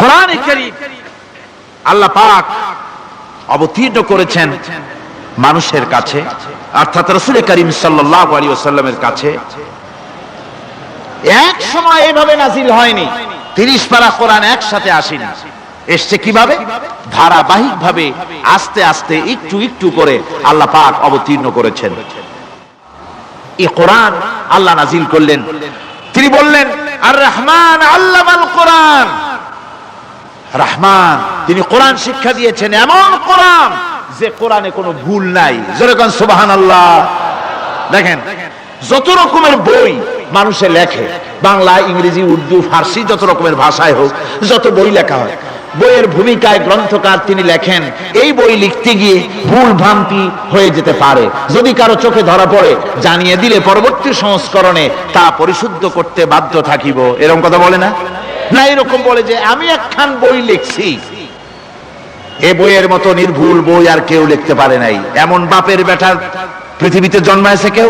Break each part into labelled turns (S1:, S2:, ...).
S1: কোরআনে কারীম আল্লাহ পাক অবতীর্ণ করেছেন মানুষের কাছে, অর্থাৎ রাসূল করিম সাল্লাল্লাহু আলাইহি ওয়াসাল্লামের কাছে। এক সময় এভাবে নাজিল হয়নি, 30 পারা কোরআন একসাথে আসেনি। এসছে কিভাবে? ধারাবাহিকভাবে আস্তে আস্তে একটু একটু করে আল্লাহ পাক অবতীর্ণ করেছেন। এই কোরআন আল্লাহ নাজিল করলেন, তিনি বললেন আর রহমান আল্লামাল কোরআন। রহমান, তিনি কোরআন শিক্ষা দিয়েছেন, এমন কোরআন যে কোরআনে কোনো ভুল নাই। জোরে কোন সুবহানাল্লাহ। দেখেন, যত রকমের বই মানুষে লেখে, বাংলা, ইংরেজি, উর্দু, ফার্সি, যত রকমের ভাষায় হোক, যত বই লেখা হয়, বইয়ের ভূমিকায় গ্রন্থকার তিনি লেখেন, এই বই লিখতে গিয়ে ভুল ভ্রান্তি হয়ে যেতে পারে। যদি কারো চোখে ধরা পড়ে জানিয়ে দিলে পরবর্তী সংস্করণে তা পরিশুদ্ধ করতে বাধ্য থাকিব। এরকম কথা বলে না? না, এরকম বলে যে আমি একখান বই লিখছি, এ বইয়ের মতো নির্ভুল বই আর কেউ লিখতে পারে নাই। এমন বাপের বেটার পৃথিবীতে জন্মাইছে কেউ?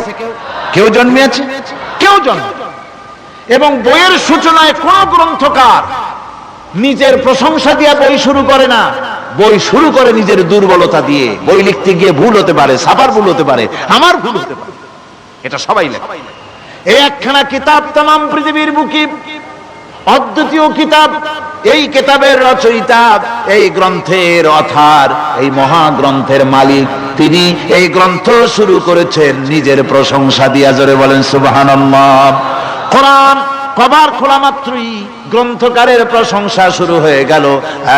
S1: কেউ জন্মিয়েছে? কেউ জন্ম। এবং বইয়ের সূচনায় কোন গ্রন্থকার নিজের প্রশংসা দিয়ে বই শুরু করে না, বই শুরু করে নিজের দুর্বলতা দিয়ে। বই লিখতে গিয়ে ভুল হতে পারে, ছাপার ভুল হতে পারে, আমার ভুল হতে পারে, এটা সবাই লেখে। এই একখানা কিতাব তামাম পৃথিবীর বুকে অদ্বিতীয় কিতাব। এই কিতাবের রচয়িতা, এই গ্রন্থের অথার, এই মহাগ্রন্থের মালিক, তিনি এই গ্রন্থ শুরু করেছেন নিজের প্রশংসা দিয়া। জোরে বলেন সুবহানাল্লাহ। কোরআন কভার খোলা মাত্রই গ্রন্থকারের প্রশংসা শুরু হয়ে গেল।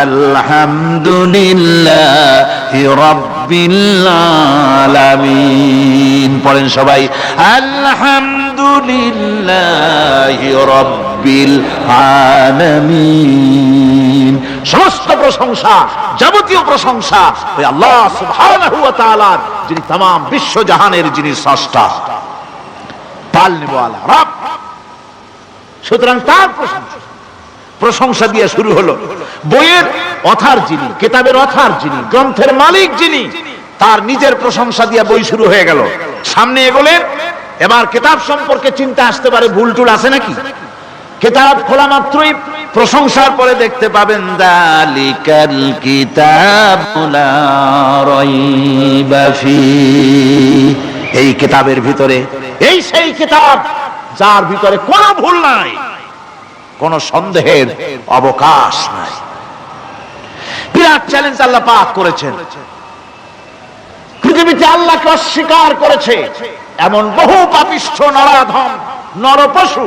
S1: আলহামদুলিল্লাহি রাব্বিল আলামিন। পড়েন সবাই, আলহামদুলিল্লাহি রাব্বিল আলামিন। সমস্ত প্রশংসা, যাবতীয় প্রশংসা ওই আল্লাহ সুবহানাহু ওয়া তাআলার, যিনি तमाम বিশ্ব জাহানের যিনি স্রষ্টা, পালনেওয়ালা রব। সুতরাং তার প্রশংসা দিয়ে শুরু হলো। বইয়ের অথার যিনি, কিতাবের অথার যিনি, গ্রন্থের মালিক যিনি, তার নিজের প্রশংসা দিয়ে বই শুরু হয়ে গেল। সামনে এগোলেন, এবার কিতাব সম্পর্কে চিন্তা আসতে পারে, ভুল টুল আছে নাকি? কিতাব খোলা মাত্রই প্রশংসার পরে দেখতে পাবেন যালিকাল কিতাবু লা রাইবা ফীহি। এই কিতাবের ভিতরে, এই সেই কিতাব যার ভিতরে কোনো ভুল নাই, কোন সন্দেহের অবকাশ নাই। বিরাট চ্যালেঞ্জ আল্লাহ পাক করেছেন। পৃথিবীতে আল্লাহকে অস্বীকার করেছে এমন বহু পাপিষ্ঠ নরাধম নরপশু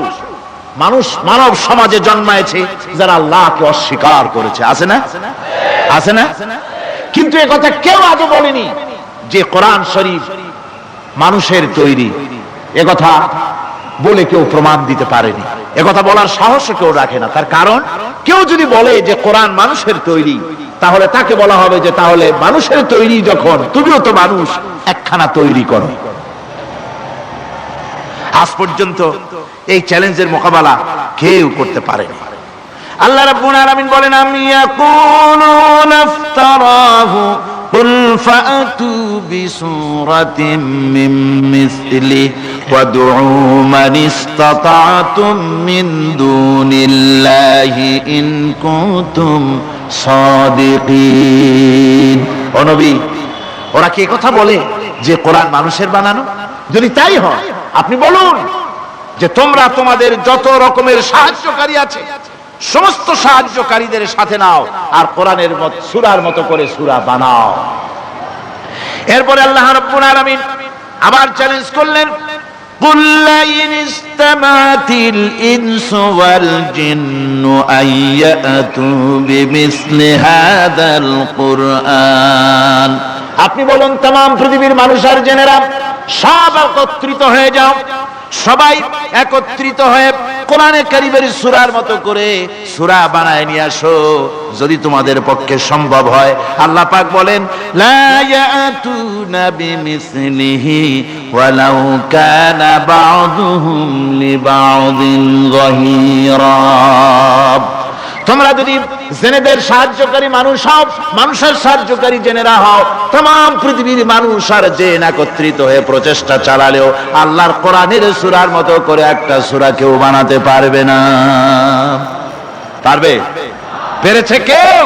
S1: মানুষ মানব সমাজে জন্মায়েছে যারা আল্লাহকে অস্বীকার করেছে। আছে না? আছে না? কিন্তু এ কথা কেউ আগে বলেনি যে কোরআন শরীফ মানুষের তৈরি। এ কথা বলে কেউ প্রমাণ দিতে পারেনি, এ কথা বলার সাহস কেউ রাখে না। তার কারণ, কেউ যদি বলে যে কোরআন মানুষের তৈরি, তাহলে তাকে বলা হবে যে তাহলে মানুষের তৈরি যখন, তুমিও তো মানুষ, একখানা তৈরি করো। আজ পর্যন্ত এই চ্যালেঞ্জের মোকাবেলা কেউ করতে পারেনি। আল্লাহ রাব্বুল আলামিন বলেন, আম ইয়াকুলুনা ইফতারাহু কুল ফাতু বিসূরাতিন মিন মিসলিহি ওয়াদউ মান ইসতাতা'তুম মিন দুনিল্লাহি ইন কুনতুম সাদিকিন। ও নবী, ওরা কি কথা বলে যে কোরআন মানুষের বানানো? যদি তাই হয়, আপনি বলুন যে তোমরা তোমাদের যত রকমের সাহায্যকারী আছে, সমস্ত সাহায্যকারীদের সাথে নাও আর কোরআনের সূরার মতো করে সূরা বানাও। এরপরে আল্লাহ রাব্বুল আলামিন আবার চ্যালেঞ্জ করলেন, কুল লা ইন ইসতামাতিল ইনসু ওয়াল জিন্নু আইয়াতু বিমিসলি হাদাল কুরআন। আপনি বলুন, तमाम পৃথিবীর মানুষ আর জেনেরা সব একত্রিত হয়ে যাও, সবাই একত্রিত হয়ে কোরআনে কারীমের সূরার মতো করে সূরা বানায় নিয়ে আসো, যদি তোমাদের পক্ষে সম্ভব হয়। আল্লাহ পাক বলেন, লা ইয়াতুনা বিমিসলিহি ওয়ালাউ কানা বা'দুহুম লিবা'দিন যাহিরা। তোমরা যদি জেনেদের সাহায্যকারী মানুষ হও, মানুষের সাহায্যকারী জেনেরা হও, तमाम পৃথিবীর মানুষ আর জেন একত্রিত হয়ে প্রচেষ্টা চালালেও আল্লাহর কোরআনের সূরার মতো করে একটা সূরা কেউ বানাতে পারবে না। পারবে? পেরেছে কেউ?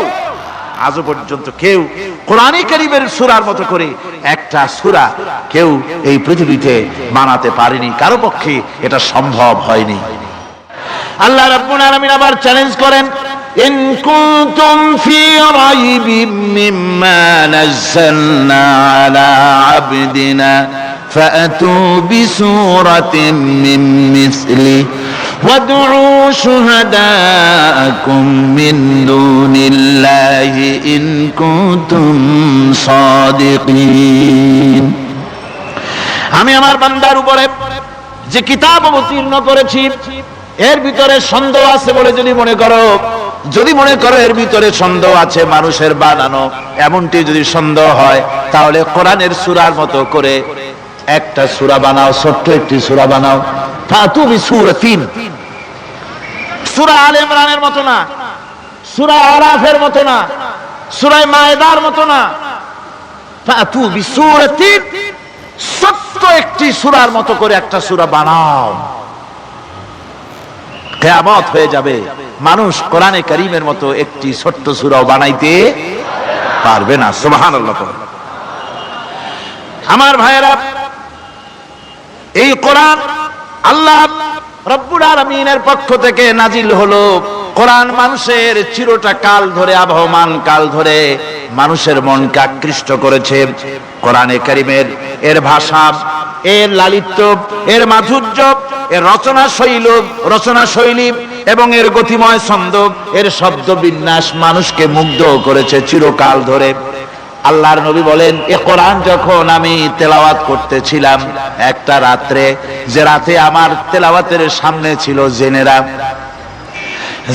S1: আজও পর্যন্ত কেউ কোরআনে কারীমের সূরার মতো করে একটা সূরা কেউ এই পৃথিবীতে বানাতে পারেনি, কারো পক্ষে এটা সম্ভব হয়নি। আল্লাহ রাব্বুল আলামিন আবার চ্যালেঞ্জ করেন, ইন কুনতুম ফি রাইবিম মিম্মা নাযালনা আলা আবদিনা ফাআতু বিসূরাতিন মিন মিসলি ওয়াদউ শুহাদাআকুম মিন দুনিল্লাহি ইন কুনতুম সাদিকিন। আমি আমার বান্দার উপরে যে কিতাব অবতীর্ণ করেছি এর ভিতরে সন্দেহ আছে বলে যদি মনে করো এর ভিতরে সন্দেহ আছে, মানুষের বানানো, এমনটি যদি সন্দেহ হয়, তাহলে কোরআনের সূরার মতো করে একটা সূরা বানাও, ছোট্ট একটি সূরা বানাও। ফাতু বিসূরাতিন, সূরা আলে ইমরানের মতো না, সূরা আরাফের মতো না, সূরা মায়েদার মতো না। ফাতু বিসূরাতিন, ছোট্ট একটি সূরার মতো করে একটা সূরা বানাও। কিয়ামত হয়ে যাবে, মানুষ কোরআনে কারীমের মতো একটি ছোট্ট সূরাও বানাইতে পারবে না। সুবহানাল্লাহ। আমার ভাইয়েরা, এই কোরআন আল্লাহ রব্বুল আলামিনের পক্ষ থেকে নাজিল হলো। কোরআন মানুষের চিরটা কাল ধরে, আবহমান কাল ধরে মানুষের মনকে আকৃষ্ট করেছে। কোরআনে কারীমের এর ভাষা, এর লালিত্য, এর মাধুর্য, এর রচনা শৈলী এবং এর গতিময় ছন্দ, এর শব্দ বিন্যাস মানুষকে মুগ্ধ করেছে চিরকাল ধরে। আল্লাহর নবী বলেন, এ কোরআন যখন আমি তেলাওয়াত করতেছিলাম একটা রাত্রে, যে রাতে আমার তেলাওয়াতের সামনে ছিল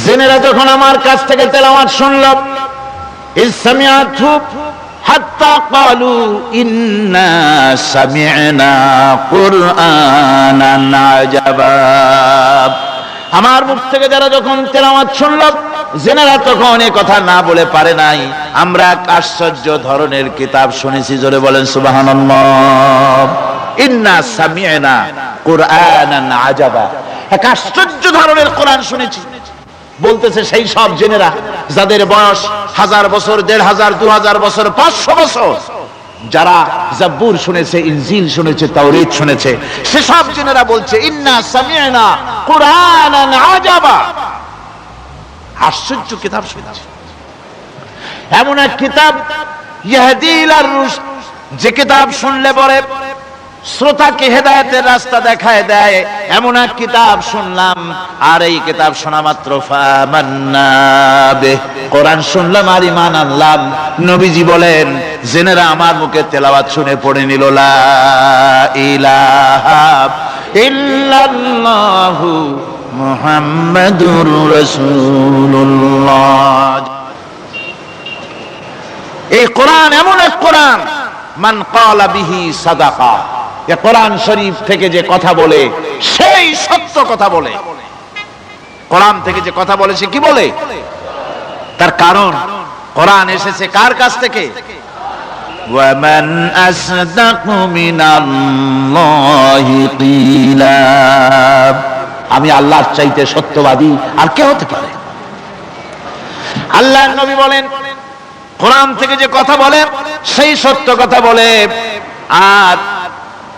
S1: জেনেরা যখন আমার কাছ থেকে তেলাওয়াত শুনল, ইসমিআতু হাত্তা ক্বালু ইন্না সামি'না কুরআনান আজাবা। আমার মুখ থেকে যারা যখন তেলাওয়াত শুনল, জেনেরা তখন এই কথা না বলে পারে নাই, আমরা এক আশ্চর্য ধরনের কিতাব শুনেছি। জোরে বলেন সুবহানাল্লাহ। ইন্না সামি'না কুরআনান আজাবা, এক আশ্চর্য ধরনের কোরআন শুনেছি। বলতেছে সেই সব জেনেরা যাদের বয়স 1000 বছর, 1500, 2000 বছর, 500 বছর, যারা জাবুর শুনেছে, ইনজিল শুনেছে, তাওরীত শুনেছে, সেসব জেনেরা বলছে ইন্না সামি'না কুরআনান আজাবা, আশ্চর্য কিতাব শুনেছি। এমন এক কিতাব ইয়াহদি ইলার রুশদ, যে কিতাব শুনলে পরে শ্রোতাকে হেদায়েতের রাস্তা দেখায় দেয়, এমন এক কিতাব শুনলাম। আর এই কিতাব শোনা মাত্র ফামান্না বিহি, কোরআন শুনলাম আর ঈমান আনলাম। নবীজি বলেন, জেনেরা আমার মুখে তেলাওয়াত শুনে পড়ে নিল লা ইলাহা ইল্লাল্লাহু মুহাম্মাদুর রাসূলুল্লাহ। এই কোরআন এমন এক কোরআন, মান ক্বালা বিহি সাদাকা, এ কোরআন শরীফ থেকে যে কথা বলে সেই সত্য কথা বলে। কোরআন থেকে যে কথা বলে সে কি বলে? তার কারণ কোরআন এসেছে কার কাছ থেকে? ওয়া মান আসদাকু মিনাল্লাহি কিলা, আমি আল্লাহর চাইতে সত্যবাদী আর কে হতে পারে? আল্লাহর নবী বলেন, কোরআন থেকে যে কথা বলে সেই সত্য কথা বলে। আর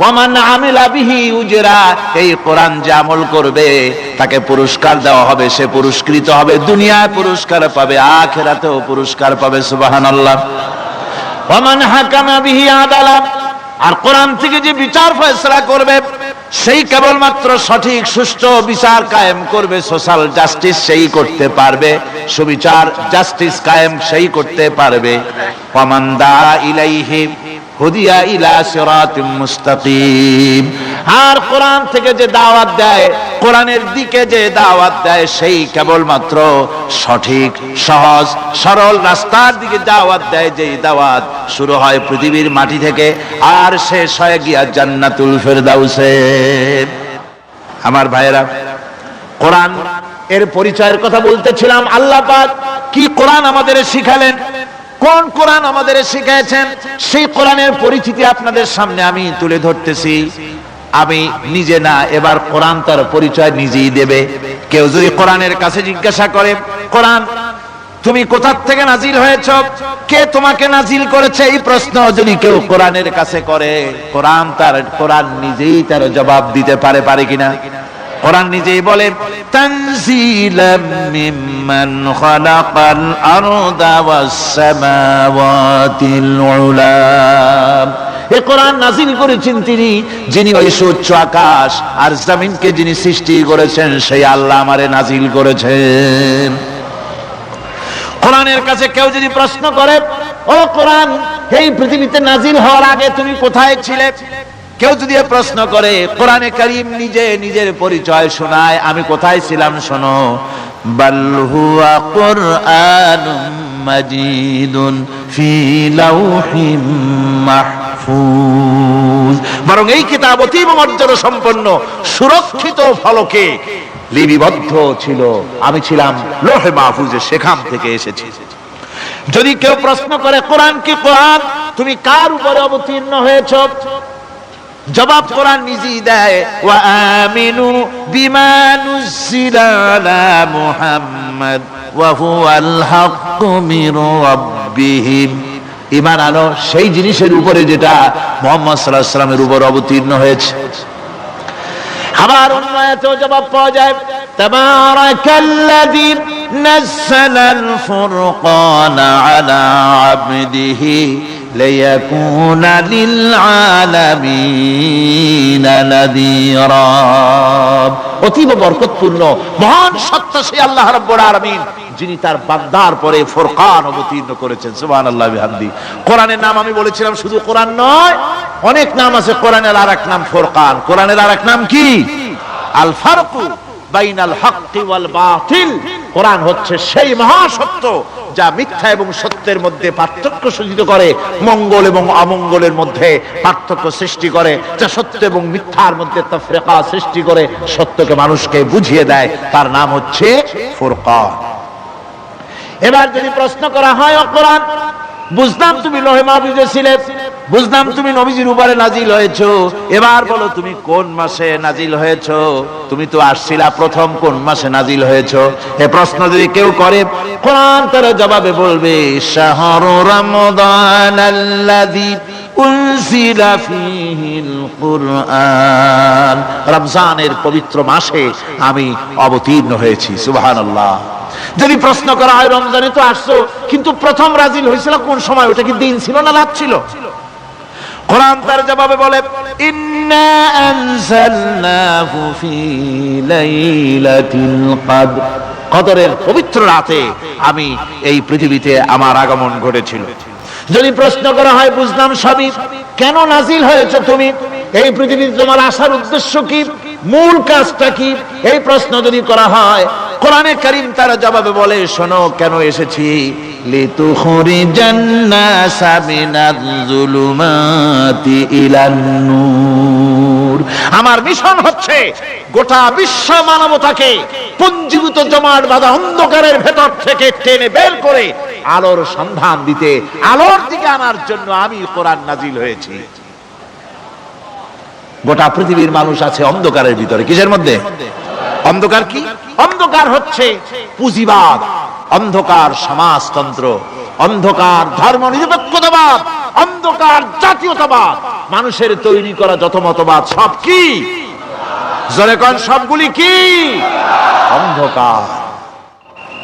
S1: ওয়ামান আমিলা বিহি উজরা, এই কোরআন যে আমল করবে তাকে পুরস্কার দেওয়া হবে, সে পুরস্কৃত হবে, দুনিয়ায় পুরস্কার পাবে, আখিরাতেও পুরস্কার পাবে। সুবহানাল্লাহ। ওয়ামান হাকামা বিহি আদালা, আর কোরআন থেকে যে বিচার ফয়সালা করবে সেই কেবলমাত্র সঠিক সুষ্ঠু বিচার কায়েম করবে, সোশ্যাল জাস্টিস সেই করতে পারবে, সুবিচার জাস্টিস কায়েম সেই করতে পারবে। ওয়ামান দা ইলাইহি হুদিয়া ইলা সিরাতিম মুস্তাকিম, আর কোরআন থেকে যে দাওয়াত দেয়, কোরআনের দিকে যে দাওয়াত দেয়, সেই কেবলমাত্র সঠিক সহজ সরল রাস্তার দিকে দাওয়াত দেয়, যেই দাওয়াত শুরু হয় পৃথিবীর মাটি থেকে আর শেষ হয় গিয়া জান্নাতুল ফেরদাউসে। আমার ভাইয়েরা, কোরআন এর পরিচয়ের কথা বলতেছিলাম। আল্লাহ পাক কি কোরআন আমাদের শিখালেন, কোন কোরআন আমাদের শিখিয়েছেন, সেই কোরআনের পরিচিতি আপনাদের সামনে আমি তুলে ধরতেছি। আমি নিজে না, এবার কোরআন তার পরিচয় নিজেই দেবে। কেউ যদি কোরআনের কাছে জিজ্ঞাসা করে কোরআন তুমি কোথা থেকে নাজিল হয়েছ, কে তোমাকে নাজিল করেছে, এই প্রশ্ন যদি কেউ কোরআনের কাছে করে, কোরআন নিজেই তার জবাব দিতে পারে কিনা? কোরআন নিজেই বলে তানজিলাম মিম্মান খালাকাল আরদা ওয়াস সামাওয়াতিল উলা। এই কোরআন নাজিল করেছেন তিনি, যিনি ওই সুউচ্চ আকাশ আর জমিনকে যিনি সৃষ্টি করেছেন, সেই আল্লাহ আমারে নাজিল করেছেন। কোরআনের কাছে কেউ যদি প্রশ্ন করে, ও কোরআন, এই পৃথিবীতে নাজিল হওয়ার আগে তুমি কোথায় ছিলে, কেউ যদি প্রশ্ন করে, কোরআনে কারীম নিজের পরিচয় শোনায়, আমি কোথায় ছিলাম শোনো। বাল হুয়া কুরআনুম মাজিদুন ফি লাউহিম মাহফুজ। বরং এই কিতাব অতীব মর্যাদা সম্পন্ন সুরক্ষিত ফলকে লিপিবদ্ধ ছিল, আমি ছিলাম লৌহে মাহফুজে, সেখান থেকে এসেছি। যদি কেউ প্রশ্ন করে, কোরআন কি কোরআন, তুমি কার উপরে অবতীর্ণ হয়েছ, জবাব কোরআন নিজেই দেয়, ওয়া আমিনু বিমা নুজিলা আলা মুহাম্মাদ ওয়া হুয়াল হাক্কু মির রাব্বিহিম। ঈমান আনো সেই জিনিসের উপরে যেটা মুহাম্মদ সাল্লাল্লাহু আলাইহি ওয়াসাল্লামের উপর অবতীর্ণ হয়েছে। আবার অন্য আয়াতেও জবাব পাওয়া যায়, তাবারাকাল্লাযী নাযালাল ফুরকানা আলা আবদিহি লিয়াকুনা লিল আলামিনা নাযীরা। অতীব বরকতপূর্ণ মহান সত্তা সেই আল্লাহ রাব্বুল আলামিন, যিনি তার বান্দার পরে ফুরকান অবতীর্ণ করেছেন। সুবহানাল্লাহি ওয়া বিহামদি। কোরআনের নাম আমি বলেছিলাম শুধু কোরআন নয়, অনেক নাম আছে। কোরআনের আরেক নাম ফুরকান। কোরআনের আরেক নাম কি? আল ফারকু বাইনাল হাক্কি ওয়াল বাতিল। কোরআন হচ্ছে সেই মহাসত্য যা মিথ্যা এবং সত্যের মধ্যে পার্থক্য সূচিত করে, মঙ্গল এবং অমঙ্গলের মধ্যে পার্থক্য সৃষ্টি করে, যা সত্য এবং মিথ্যার মধ্যে তাফরিকা সৃষ্টি করে, সত্যকে মানুষকে বুঝিয়ে দেয়। তার নাম হচ্ছে ফুরকান। এবার যদি প্রশ্ন করা হয়, ও কোরআন, বুঝলাম তুমি লৌহে মাহফুজে ছিলে, বুঝলাম তুমি নবীজির উপরে নাজিল হয়েছো, এবার বলো তুমি কোন মাসে নাজিল হয়েছো, তুমি তো আসছিলা প্রথম কোন মাসে নাজিল হয়েছো? এই প্রশ্ন যদি কেউ করে, কোরআন তার জবাবে বলবে, শাহরু রমাদানাল্লাযী উনজিলা ফীহিল কুরআন। রমজানের পবিত্র মাসে আমি অবতীর্ণ হয়েছি। সুবহানাল্লাহ। যদি প্রশ্ন করা হয়, রমজানে তো আসছো, কিন্তু প্রথম নাজিল হয়েছিল কোন সময়, ওটা কি দিন ছিল না রাত ছিল? কোরআন তার জবাবে বলে, ইন্না আনজালনাহু ফি লাইলাতিল কদর। কদরের পবিত্র রাতে আমি এই পৃথিবীতে আমার আগমন ঘটেছিল। যদি প্রশ্ন করা হয়, বুঝলাম সবই, কেন নাজিল হয়েছে তুমি, এই পৃথিবীতে তোমার আসার উদ্দেশ্য কি, মূল কাজটা কি, এই প্রশ্ন যদি করা হয়, কোরআনে কারীম তার জবাবে বলে, শোনো কেন এসেছি। লিতুখরিজান নাসা মিনাজ যুলুমাতি ইলান নূর। আমার মিশন হচ্ছে গোটা বিশ্ব মানবতাকে পুঞ্জীভূত জমাট বাঁধা অন্ধকারের ভেতর থেকে টেনে বের করে আলোর সন্ধান দিতে, আলোর দিকে আনার জন্য আমি কোরআন নাজিল হয়েছি। গোটা পৃথিবীর মানুষ আছে অন্ধকারের ভিতরে। কিসের মধ্যে? অন্ধকার কি? অন্ধকার হচ্ছে পুঁজিবাদ, অন্ধকার সমাজতন্ত্র, অন্ধকার ধর্ম নিরপেক্ষতাবাদ, অন্ধকার জাতীয়তাবাদ। মানুষের তৈরি করা যত মতবাদ সব কি? জোরে কোন, সবগুলি কি? অন্ধকার।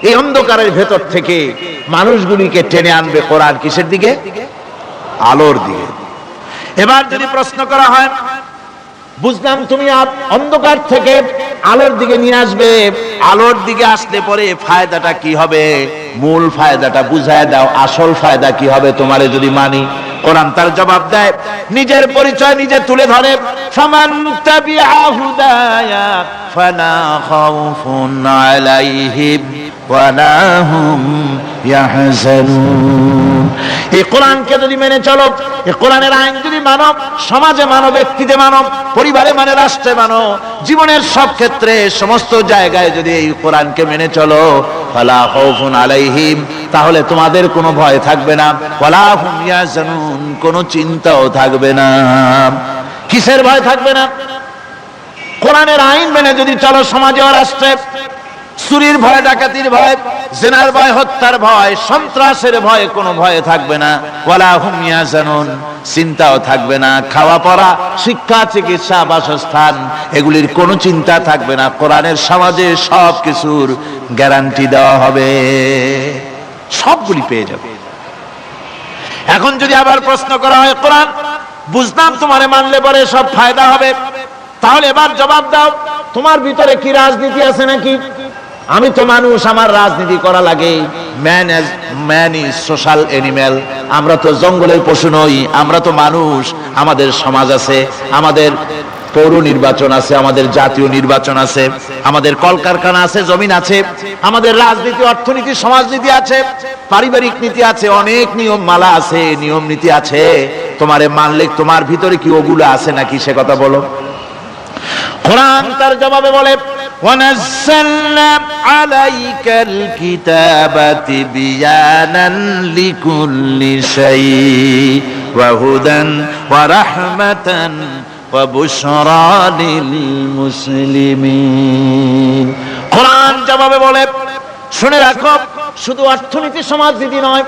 S1: এই অন্ধকারের ভেতর থেকে মানুষগুলিকে টেনে আনবে কোরআন কিসের দিকে? আলোর দিকে। এবার যদি প্রশ্ন করা হয়, বুঝলাম তুমি অন্ধকার থেকে আলোর দিকে নিয়ে আসবে, আলোর দিকে আসলে পরে ফায়দাটা কি হবে, মূল ফায়দাটা বুঝায় দাও, আসল ফায়দা কি হবে তোমারে যদি মানি। কোরআন তার জবাব দেয়, নিজের পরিচয় নিজে তুলে ধরে, ফামান তাবিআ হুদায়া ফালা খাউফুন আলাইহিম ওয়ালা হুম ইয়াহজানুন। এই কোরআনকে যদি মেনে চলো, এই কোরআনের আইন যদি মানো, সমাজে মানো, ব্যক্তিতে মানো, পরিবারে মানে, রাষ্ট্রে মানো, জীবনের সব ক্ষেত্রে সমস্ত জায়গায় যদি এই কোরআনকে মেনে চলো, ফালা খাউফুন আলাইহিম, তাহলে তোমাদের কোনো ভয় থাকবে না, ওয়ালা হুম ইয়াহজানুন, কোনো চিন্তাও থাকবে না। কিসের ভয় থাকবে না? কোরআনের আইন মেনে যদি চলো সমাজে ও রাষ্ট্রে, চুরির ভয়, ডাকাতির ভয়, জিনার ভয়, হত্যার ভয়, সন্ত্রাসের ভয়, কোনো ভয় থাকবে না। ওয়ালা হুম ইয়াহজানুন, চিন্তাও থাকবে না। খাওয়া পড়া, শিক্ষা, চিকিৎসা, বাসস্থান, এগুলির কোনো চিন্তা থাকবে না। কোরআনের সমাজে সব কিছুর গ্যারান্টি দেওয়া হবে, সবগুলি পেয়ে যাবে। এখন যদি আবার প্রশ্ন করা হয়, কোরআন বুঝলাম তোমারে মানলে পরে সব ফায়দা হবে, তাহলে এবার জবাব দাও, তোমার ভিতরে কি রাজনীতি আছে নাকি? আমি তো মানুষ, আমার রাজনীতি করা লাগে। Man is social animal. আমরা তো জঙ্গলের পশু নই, আমরা তো মানুষ। আমাদের সমাজ আছে, আমাদের পৌর নির্বাচন আছে, আমাদের জাতীয় নির্বাচন আছে, আমাদের কলকারখানা আছে, জমিন আছে, আমাদের রাজনীতি, অর্থনীতি, সমাজনীতি আছে, পারিবারিক নীতি আছে, অনেক নিয়ম মালা আছে, নিয়ম নীতি আছে। তোমারে মানলে তোমার ভিতরে কি ওগুলো আছে নাকি, সে কথা বলো। কোরআন তার জবাবে বলে, وَنَزَّلْنَا عَلَيْكَ الْكِتَابَ تِبْيَانًا لِكُلِّ شَيْءٍ وَهُدًى وَرَحْمَةً وَبُشْرَى لِلْمُسْلِمِينَ। কোরআন জবাবে বলে, শুনে রাখো, শুধু অর্থনীতি সমাজনীতি নয়,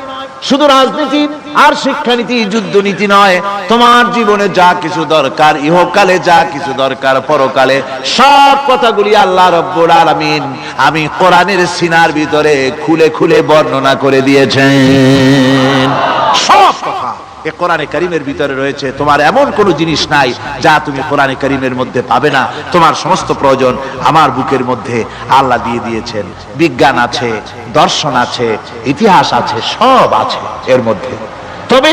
S1: শুধু রাজনীতি আর শিক্ষানীতি যুদ্ধনীতি নয়, তোমার জীবনে যা কিছু দরকার, ইহকালে যা কিছু দরকার, পরকালে সব কথাগুলি আল্লাহ রাব্বুল আলামিন আমি কোরআনের সিনার ভিতরে খুলে খুলে বর্ণনা করে দিয়েছেন। সব কথা এই কোরআনে কারীমের ভিতরে রয়েছে। তোমার এমন কোনো জিনিস নাই যা তুমি কোরআনে কারীমের মধ্যে পাবে না। তোমার সমস্ত প্রয়োজন আমার বুকের মধ্যে আল্লাহ দিয়ে দিয়েছেন। বিজ্ঞান আছে, দর্শন আছে, ইতিহাস আছে, সব আছে এর মধ্যে। তবে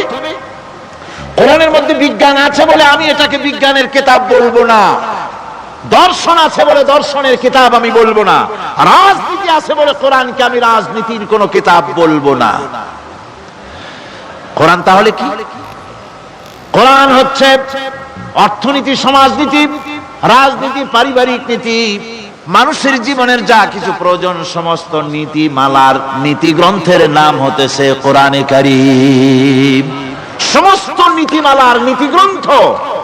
S1: কোরআনের মধ্যে বিজ্ঞান আছে বলে আমি এটাকে বিজ্ঞানের কিতাব বলবো না, দর্শন আছে বলে দর্শনের কিতাব আমি বলবো না, রাজনীতি আছে বলে কোরআনকে আমি রাজনীতির কোনো কিতাব বলবো না। কোরআন তাহলে কি? কোরআন হচ্ছে অর্থনীতি, সমাজনীতি, রাজনীতি, পারিবারিক নীতি, মানুষের জীবনের যা কিছু প্রয়োজন, সমস্ত নীতি মালার নীতি গ্রন্থের নাম হতেছে কোরআনে কারীম। সমস্ত নীতিমালার নীতি গ্রন্থ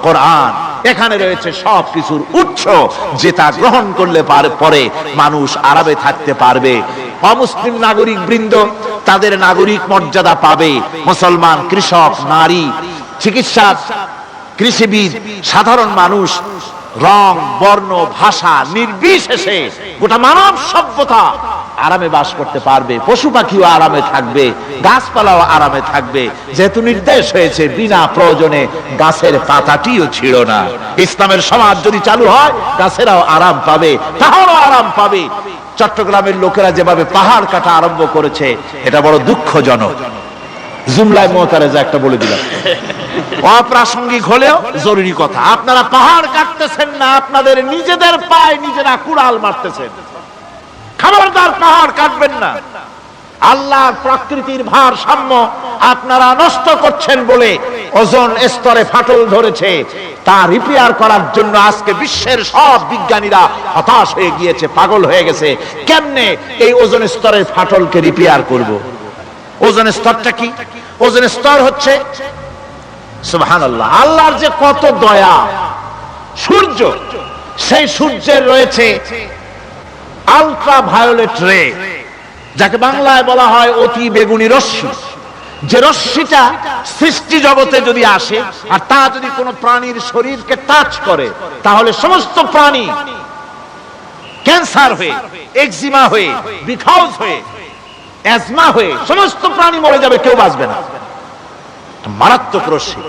S1: কোরআন। এখানে রয়েছে সব কিছুর উৎস, যেটা গ্রহণ করলে পরে মানুষ আরামে থাকতে পারবে। অমুসলিম নাগরিক বৃন্দ তাদের নাগরিক মর্যাদা পাবে। মুসলমান, কৃষক, নারী, চিকিৎসা, কৃষিবিদ, সাধারণ মানুষ, রং, বর্ণ, ভাষা নির্বিশেষে গোটা মানব সভ্যতা আরামে বাস করতে পারবে। পশু পাখিও আরামে থাকবে, গাছপালাও আরামে থাকবে, যেহেতু নির্দেশ হয়েছে বিনা প্রয়োজনে গাছের পাতাটিও ছিঁড়ো না। ইসলামের সমাজ যদি চালু হয়, গাছেরাও আরাম পাবে, তাহারও আরাম পাবে। চট্টগ্রামের লোকেরা যেভাবে পাহাড় কাটা আরম্ভ করেছে, এটা বড় দুঃখজনক। জুমলায় মুতারেজা একটা বলে দিলাম, অপ্রাসঙ্গিক হলেও জরুরি কথা। আপনারা পাহাড় কাটতেছেন না, আপনাদের নিজেদের পায়ে নিজেরা কুড়াল মারতেছেন। খবরদার পাহাড় কাটবেন না। আল্লাহর প্রকৃতির ভারসাম্য আপনারা নষ্ট করছেন বলে ওজোন স্তরে ফাটল ধরেছে। তা রিপেয়ার করার জন্য আজকে বিশ্বের সব বিজ্ঞানীরা হতাশ হয়ে গিয়েছে, পাগল হয়ে গেছে। কেমনে এই ওজোন স্তরের ফাটলকে রিপেয়ার করব? ওজোন স্তরটা কি? ওজোন স্তর হচ্ছে, সুবহানাল্লাহ, আল্লাহর যে কত দয়া। সূর্য, সেই সূর্যের রয়েছে আলট্রা ভায়োলেট রে, যাকে বাংলায় বলা হয় অতি বেগুনি রশ্মি। যে রশ্মিটা সৃষ্টি জগতে যদি আসে আর তা যদি কোনো প্রাণীর শরীরকে টাচ করে, তাহলে সমস্ত প্রাণী ক্যান্সার হয়ে, এক্সিমা হয়ে, বিখাউজ হয়ে, অ্যাজমা হয়ে সমস্ত প্রাণী মরে যাবে, কেউ বাঁচবে না। মারাত্মক রশ্মি।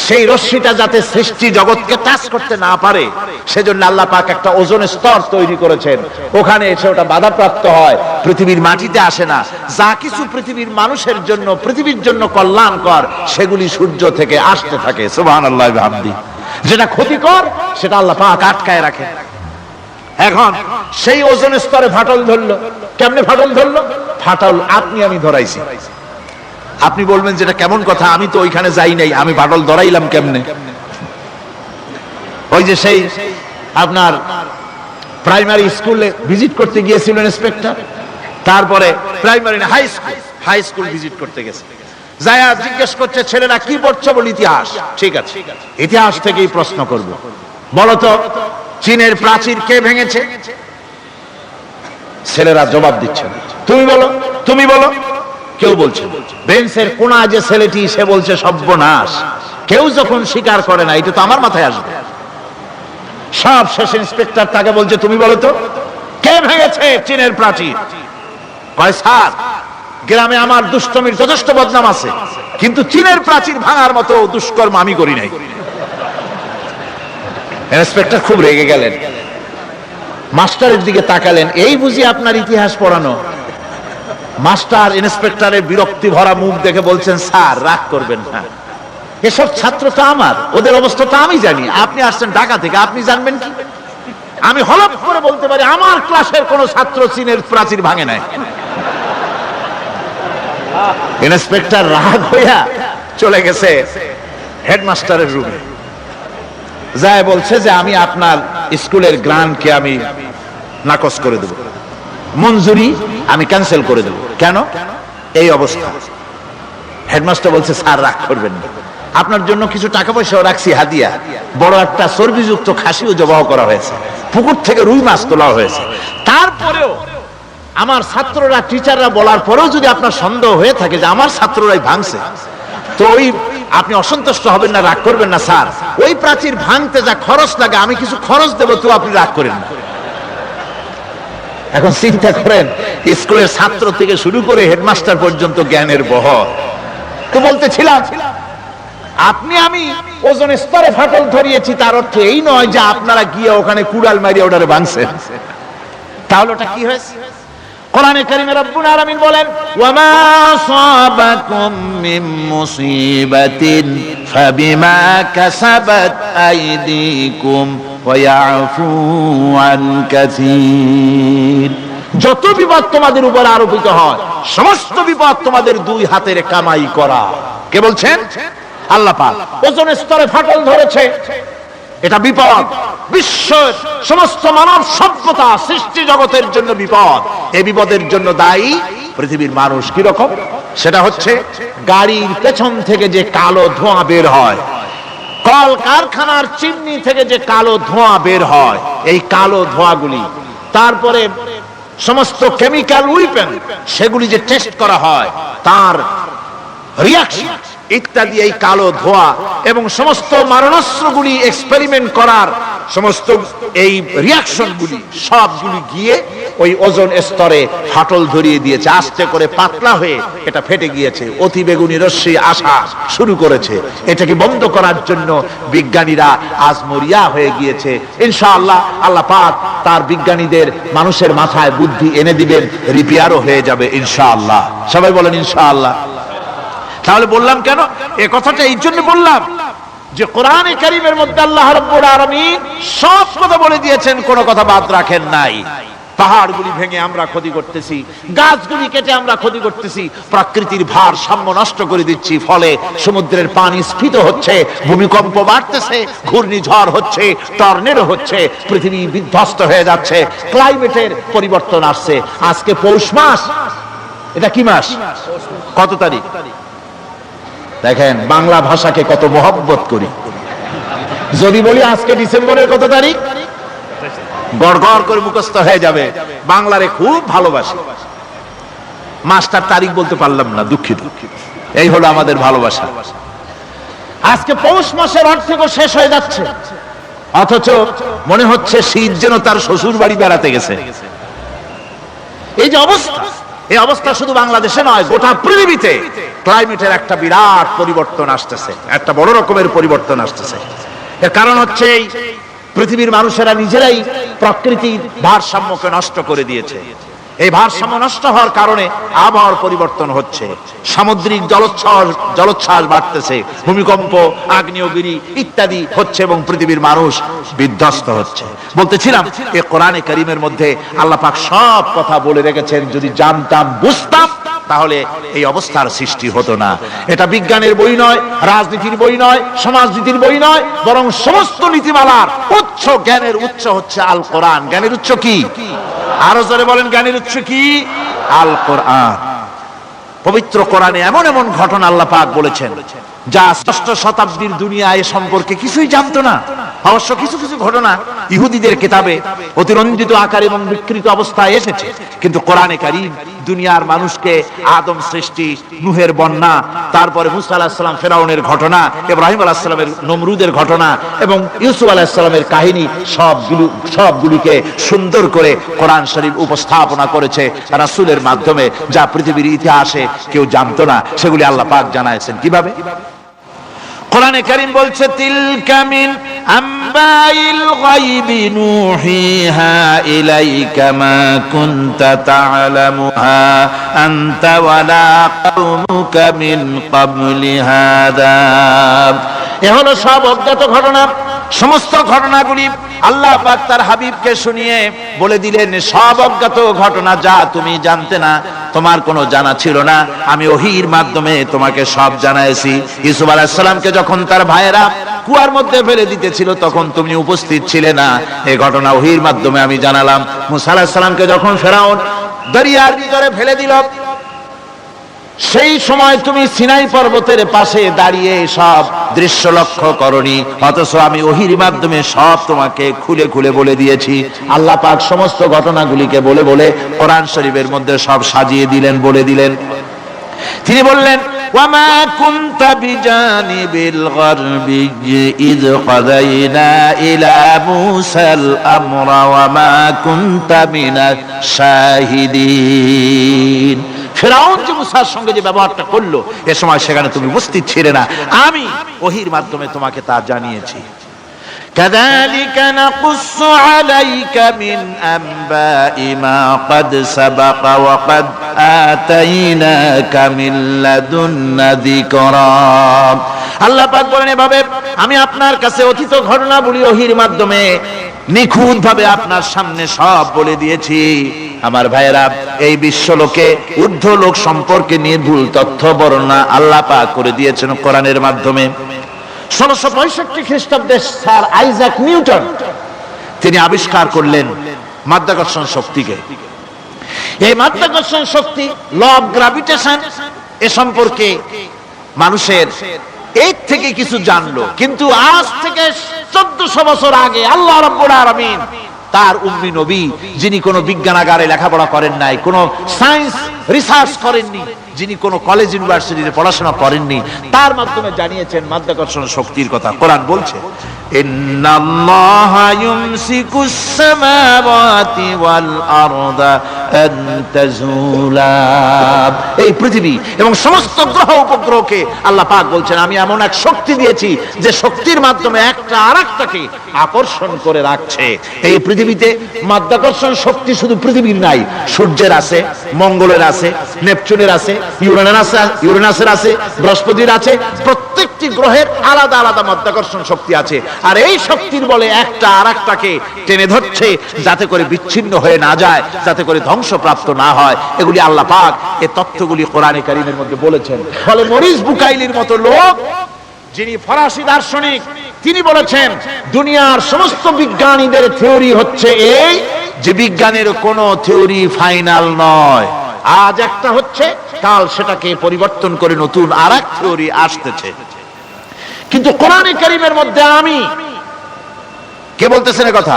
S1: সেই রশ্মিটা যাতে সৃষ্টি জগৎকে টাচ করতে না পারে, সেজন্য আল্লাহ পাক একটা ওজোন স্তর তৈরি করেছেন। ওখানে এসে ওটা বাধাপ্রাপ্ত হয়, পৃথিবীর মাটিতে আসে না। যা কিছু পৃথিবীর মানুষের জন্য, পৃথিবীর জন্য কল্যাণকর, সেগুলি সূর্য থেকে আসতে থাকে। সুবহানাল্লাহ ওয়া বিহামদিহি। যেটা ক্ষতিকর, সেটা আল্লাহ পাক আটকায় রাখে। এখন সেই ওজোন স্তরে ফাটল ধরলো। কেমনে ফাটল ধরলো? ফাটল আপনি আমি ধরাইছি। আপনি বলবেন যেটা কেমন কথা, আমি তো ওইখানে যাই নাই, আমি ফাটল ধরাইলাম কেমনে? ওই যে সেই আপনার প্রাইমারি স্কুলে ভিজিট করতে গিয়েছিলেন ইন্সপেক্টর, তারপরে প্রাইমারি না হাই স্কুল ভিজিট করতে গেছে, যায়া জিজ্ঞেস করছে ছেলেরা কি পড়ছে? বল ইতিহাস। ঠিক আছে, ইতিহাস থেকেই প্রশ্ন করব। বলতো চীনের প্রাচীর কে ভেঙেছে? ছেলেরা জবাব দিচ্ছে, তুমি বলো, তুমি বলো। কেউ বলছে, বেঞ্চের কোনা যে ছেলেটি সে বলছে সর্বনাশ। কেউ যখন স্বীকার করে না, এটা তো আমার মাথায় আসবে। সব শেষ ইন্সপেক্টর তাকে বলছে, তুমি বলো তো কে ভেঙেছে চীনের প্রাচীর? কয় স্যার, গ্রামে আমার দুষ্টমির যথেষ্ট বদনাম আছে, কিন্তু চীনের প্রাচীর ভাঙার মতো দুষ্কর্ম আমি করি নাই। ইন্সপেক্টর খুব রেগে গেলেন, মাস্টারের দিকে তাকালেন, এই বুঝি আপনার ইতিহাস পড়ানো? মাস্টার ইন্সপেক্টরের বিরক্তি ভরা মুখ দেখে বলছেন, স্যার রাগ করবেন না, এসব ছাত্র তো আমার, ওদের অবস্থা তো আমি জানি। আপনি আসছেন ঢাকা থেকে, আপনি জানবেন কি? আমি হলফ করে বলতে পারি আমার ক্লাসের কোন ছাত্র চীনের প্রাচীর ভাঙে নাই। ইন্সপেক্টর রাগ হইয়া চলে গেছে হেডমাস্টারের রুমে, যায় বলছে যে আমি আপনার স্কুলের গ্রান্টকে আমি নাকচ করে দেব, মঞ্জুরি আমি ক্যান্সেল করে দেব। কেন? এই অবস্থা। হেডমাস্টার বলছে, স্যার রাগ করবেন না, আপনার জন্য কিছু টাকা পয়সাও রাখছি হাদিয়া, বড় একটা চর্বিযুক্ত খাসিও জবাহ করা হয়েছে, পুকুর থেকে রুই মাছ তোলা হয়েছে। তারপরেও আমার ছাত্ররা, টিচাররা বলার পরেও যদি আপনার সন্দেহ হয়ে থাকে যে আমার ছাত্ররাই ভাঙছে, তো ওই আপনি অসন্তুষ্ট হবেন না, রাগ করবেন না স্যার, ওই প্রাচীর ভাঙতে যা খরচ লাগে আমি কিছু খরচ দেবো, তো আপনি রাগ করেন না। এখন চিন্তা করেন, স্কুলের ছাত্র থেকে শুরু করে হেডমাস্টার পর্যন্ত জ্ঞানের বহর। তো বলতেছিলাম, আপনি আমি ওজন স্তরে ফাটল ধরিয়েছি, তার অর্থ এই নয় যে আপনারা গিয়ে ওখানে কুড়াল মারিয়ে ওটারে ভাঙছেন। তাহলে ওটা কি হয়েছে? কোরআনে কারীমে রব্বুল আলামিন বলেন, ওয়ামা সাবাকুম মিন মুসিবাতিন ফাবিমা কাসাবাত আইদিকুম ওয়া ইয়াফু আন কাসীর। যত বিপদ তোমাদের উপর আরোপিত হয়, সমস্ত বিপদ তোমাদের দুই হাতের কামাই করা। কে বলছেন? আল্লাহ পাক। ওজন স্তরে ফাটল ধরেছে, এটা বিপদ, বিশ্বের সমস্ত মানব সভ্যতা সৃষ্টি জগতের জন্য বিপদ। এই বিপদের জন্য দায়ী পৃথিবীর মানুষ। কি রকম? সেটা হচ্ছে গাড়ির পেছন থেকে যে কালো ধোঁয়া বের হয়, কল কারখানার চিমনি থেকে যে কালো ধোঁয়া বের হয়, এই কালো ধোঁয়াগুলি, তারপরে সমস্ত কেমিক্যাল উইপেন সেগুলি যে টেস্ট করা হয়, তার রিয়াকশন ইত্যাদি, এই কালো ধোঁয়া এবং সমস্ত মারণাস্ত্রগুলি এক্সপেরিমেন্ট করার সমস্ত এই রিয়াকশনগুলি সবগুলি গিয়ে ওই ওজন স্তরে ফাটল ধরিয়ে দিয়েছে। আস্তে করে পাতলা হয়ে এটা ফেটে গিয়েছে, অতি বেগুনি রশ্মি আসা শুরু করেছে। এটাকে বন্ধ করার জন্য বিজ্ঞানীরা আজ মরিয়া হয়ে গিয়েছে। ইনশাআল্লাহ আল্লাহ পাক তার বিজ্ঞানীদের মানুষের মাথায় বুদ্ধি এনে দিবেন, রিপেয়ারও হয়ে যাবে ইনশাআল্লাহ। সবাই বলেন ইনশাআল্লাহ। তাহলে বললাম কেন এই কথাটা? এই জন্য বললাম যে কোরআনে কারীমের মধ্যে আল্লাহ রাব্বুল আলামিন সব কথা বলে দিয়েছেন, কোনো কথা বাদ রাখেন নাই। পাহাড়গুলি ভেঙে আমরা ক্ষতি করতেছি, গাছগুলি কেটে আমরা ক্ষতি করতেছি, প্রকৃতির ভারসাম্য নষ্ট করে দিচ্ছি, ফলে সমুদ্রের পানি স্ফীত হচ্ছে, ভূমিকম্প বাড়তেছে, ঘূর্ণিঝড় হচ্ছে, টর্নেডো হচ্ছে, পৃথিবী বিধ্বস্ত হয়ে যাচ্ছে, ক্লাইমেটের পরিবর্তন আসছে। আজকে পৌষ মাস, এটা কি মাস? কত তারিখ? দেখেন বাংলা ভাষাকে কত মহব্বত করি। যদি বলি আজকে ডিসেম্বরের কত তারিখ, গড় গড় করে মুখস্থ হয়ে যাবে। বাংলারে খুব ভালোবাসি, মাসটার তারিখ বলতে পারলাম না, দুঃখিত। এই হলো আমাদের ভালোবাসা। আজকে পৌষ মাসের অর্ধেকও শেষ হয়ে যাচ্ছে, অথচ মনে হচ্ছে শীত যেন তার শ্বশুর বাড়ি বেড়াতে গেছে। এই যে অবস্থা, এই অবস্থা শুধু বাংলাদেশে নয়, গোটা পৃথিবীতে ক্লাইমেটের একটা বিরাট পরিবর্তন আসতেছে, একটা বড় রকমের পরিবর্তন আসতেছে। এর কারণ হচ্ছে এই পৃথিবীর মানুষেরা নিজেরাই প্রকৃতির ভারসাম্যকে নষ্ট করে দিয়েছে। এই ভারসাম্য নষ্ট হওয়ার কারণে আবহাওয়ার পরিবর্তন হচ্ছে, সামুদ্রিক জলোচ্ছ্বাস বাড়তেছে, ভূমিকম্প, আগ্নেয়গিরি ইত্যাদি হচ্ছে এবং পৃথিবীর মানুষ বিধ্বস্ত হচ্ছে। বলতেছিলাম এই কোরআনে কারীমের মধ্যে আল্লাহ পাক সব কথা বলে রেখেছেন। যদি জানতাম, বুঝতাম, তাহলে এই অবস্থার সৃষ্টি হতো না। এটা বিজ্ঞানের বই নয়, রাজনীতির বই নয়, সমাজনীতির বই নয়, বরং সমস্ত নীতিমালার উচ্চ, জ্ঞানের উচ্চ হচ্ছে আল কোরআন। জ্ঞানের উচ্চ কি? আরো জোরে বলেন, জ্ঞানের উচ্চ কি? আল কোরআন। পবিত্র কোরআনে এমন এমন ঘটনা আল্লাহ পাক বলেছেন যা ষষ্ঠ শতাব্দীর দুনিয়া এ সম্পর্কে কিছুই জানতো না। অবশ্য কিছু কিছু ঘটনা ইহুদিদের কিতাবে অতিরঞ্জিত আকার এবং বিকৃত অবস্থায় এসেছে, কিন্তু কোরআনে কারীম দুনিয়ার মানুষকে আদম সৃষ্টি, নূহের বন্যা, তারপরে মুসা আলাইহিস সালাম ফেরাউনের ঘটনা, ইব্রাহিম আলাইহিস সালামের নমরুদের ঘটনা এবং ইউসুফ আলাইহিস সালামের কাহিনী সবগুলিকে সুন্দর করে কোরআন শরীফ উপস্থাপনা করেছে রাসূলের মাধ্যমে, যা পৃথিবীর ইতিহাসে কেউ জানতো না, সেগুলি আল্লাহ পাক জানাইছেন। কিভাবে? কোরআনে কারীম বলছে, তিলকা মিন আম্বাইল গায়বি নূহিহা ইলাইকা মা কুনতা তা'লামুহা আনতা ওয়ালা কওমুকা মিন ক্বাবলি হাদা। এ হলো সব অজ্ঞাত ঘটনা। সমস্ত ঘটনাগুলি আল্লাহ পাক তার হাবিবকে শুনিয়ে বলে দিলেন, সব অজ্ঞাত ঘটনা, যা তুমি জানতে না, তোমার কোনো জানা ছিল না, আমি ওহীর মাধ্যমে তোমাকে সব জানাইছি। ইউসুফ আলাইহিস সালামকে যখন তার ভাইয়েরা কুয়ার মধ্যে ফেলে দিতেছিল, তখন তুমি উপস্থিত ছিলে না, এই ঘটনা ওহীর মাধ্যমে আমি জানালাম। মুসা আলাইহিস সালামকে যখন ফেরাউন দরিয়ার ভিতরে ফেলে দিল, সেই সময় তুমি সিনাই পর্বতের পাশে দাঁড়িয়ে সব দৃশ্য লক্ষ্য করনি, অথচ আমি ওহীর মাধ্যমে সব তোমাকে খুলে খুলে বলে দিয়েছি। আল্লাহ পাক সমস্ত ঘটনাগুলিকে বলে বলে কোরআন শরীফের মধ্যে সব সাজিয়ে দিলেন, বলে দিলেন। তিনি বললেন, ওয়ামা কুনতা বিজানিবিল গারবি ইয কাদাইনা ইলা মুসাল আমরা ওয়ামা কুনতা মিনাশ শাহিদিন। ফেরাউন যে মুসার সঙ্গে যে ব্যবহারটা করলো, এ সময় সেখানে তুমি উপস্থিত ছিলে না, আমি ওহীর মাধ্যমে তোমাকে তা জানিয়েছি। কাযালিকা নাকুসসু আলাইকা মিন আনবাই মা ক্বাদ সাবাকা ওয়া ক্বাদ আতাইনাকা মিন লাদুন্না যিকরা। আল্লাহ পাক বলেন, এভাবে আমি আপনার কাছে অতীত ঘটনাবলী ওহীর মাধ্যমে নিখুঁত ভাবে আপনার সামনে সব বলে দিয়েছি। আমার ভাইয়েরা, এই বিশ্বলোকে ঊর্ধ্ব লোক সম্পর্কে নির্ভুল তথ্য বর্ণনা আল্লাহ পাক করে দিয়েছেন কোরআনের মাধ্যমে। 1665 খ্রিস্টাব্দে স্যার আইজাক নিউটন তিনি আবিষ্কার করলেন মাধ্যাকর্ষণ শক্তিকে। এই মাধ্যাকর্ষণ শক্তি, ল অফ গ্র্যাভিটেশন, এ সম্পর্কে মানুষের এর থেকে কিছু জানলো, কিন্তু আজ থেকে 1400 বছর আগে আল্লাহ রাব্বুল আলামিন তার উম্মি নবী, যিনি কোনো বিজ্ঞানাগারে লেখাপড়া করেন নাই, কোনো সায়েন্স রিসার্চ করেননি, যিনি কোনো কলেজ ইউনিভার্সিটিতে পড়াশোনা করেননি, তার মাধ্যমে জানিয়েছেন মাধ্যাকর্ষণ শক্তির কথা। কোরআন বলছে, ইন্নাল্লাহা ইউমসিকুস সামাওয়াতি ওয়াল আরদা আন তাজুলা। এই পৃথিবী এবং সমস্ত গ্রহ উপগ্রহকে আল্লাহ পাক বলছেন, আমি এমন এক শক্তি দিয়েছি যে শক্তির মাধ্যমে একটা আরেকটাকে আকর্ষণ করে রাখছে। এই পৃথিবীতে মাধ্যাকর্ষণ শক্তি শুধু পৃথিবীর নাই, সূর্যের আছে, মঙ্গলের আছে, নেপচুনের আছে, ইউরেনাসের আছে, বৃহস্পতির আছে। প্রত্যেকটি গ্রহের আলাদা আলাদা মাধ্যাকর্ষণ শক্তি আছে, আর এই শক্তির বলে একটা আরেকটাকে টেনে ধরছে, যাতে করে বিচ্ছিন্ন হয়ে না যায়, যাতে করে ধ্বংসপ্রাপ্ত না হয়। এগুলি আল্লাহ পাক এই তথ্যগুলি কোরআনে কারীমের মধ্যে বলেছেন। ফলে মরিস বুকাইলির মতো লোক, যিনি ফরাসি দার্শনিক, তিনি বলেছেন দুনিয়ার সমস্ত বিজ্ঞানীদের থিওরি হচ্ছে এই, যে বিজ্ঞানের কোনো থিওরি ফাইনাল নয়। আজ একটা হচ্ছে, কাল সেটাকে পরিবর্তন করে নতুন আরেক থিওরি আসতেছে। কিন্তু কোরআনে কারীমের মধ্যে আমি, কে বলতেছেন এ কথা?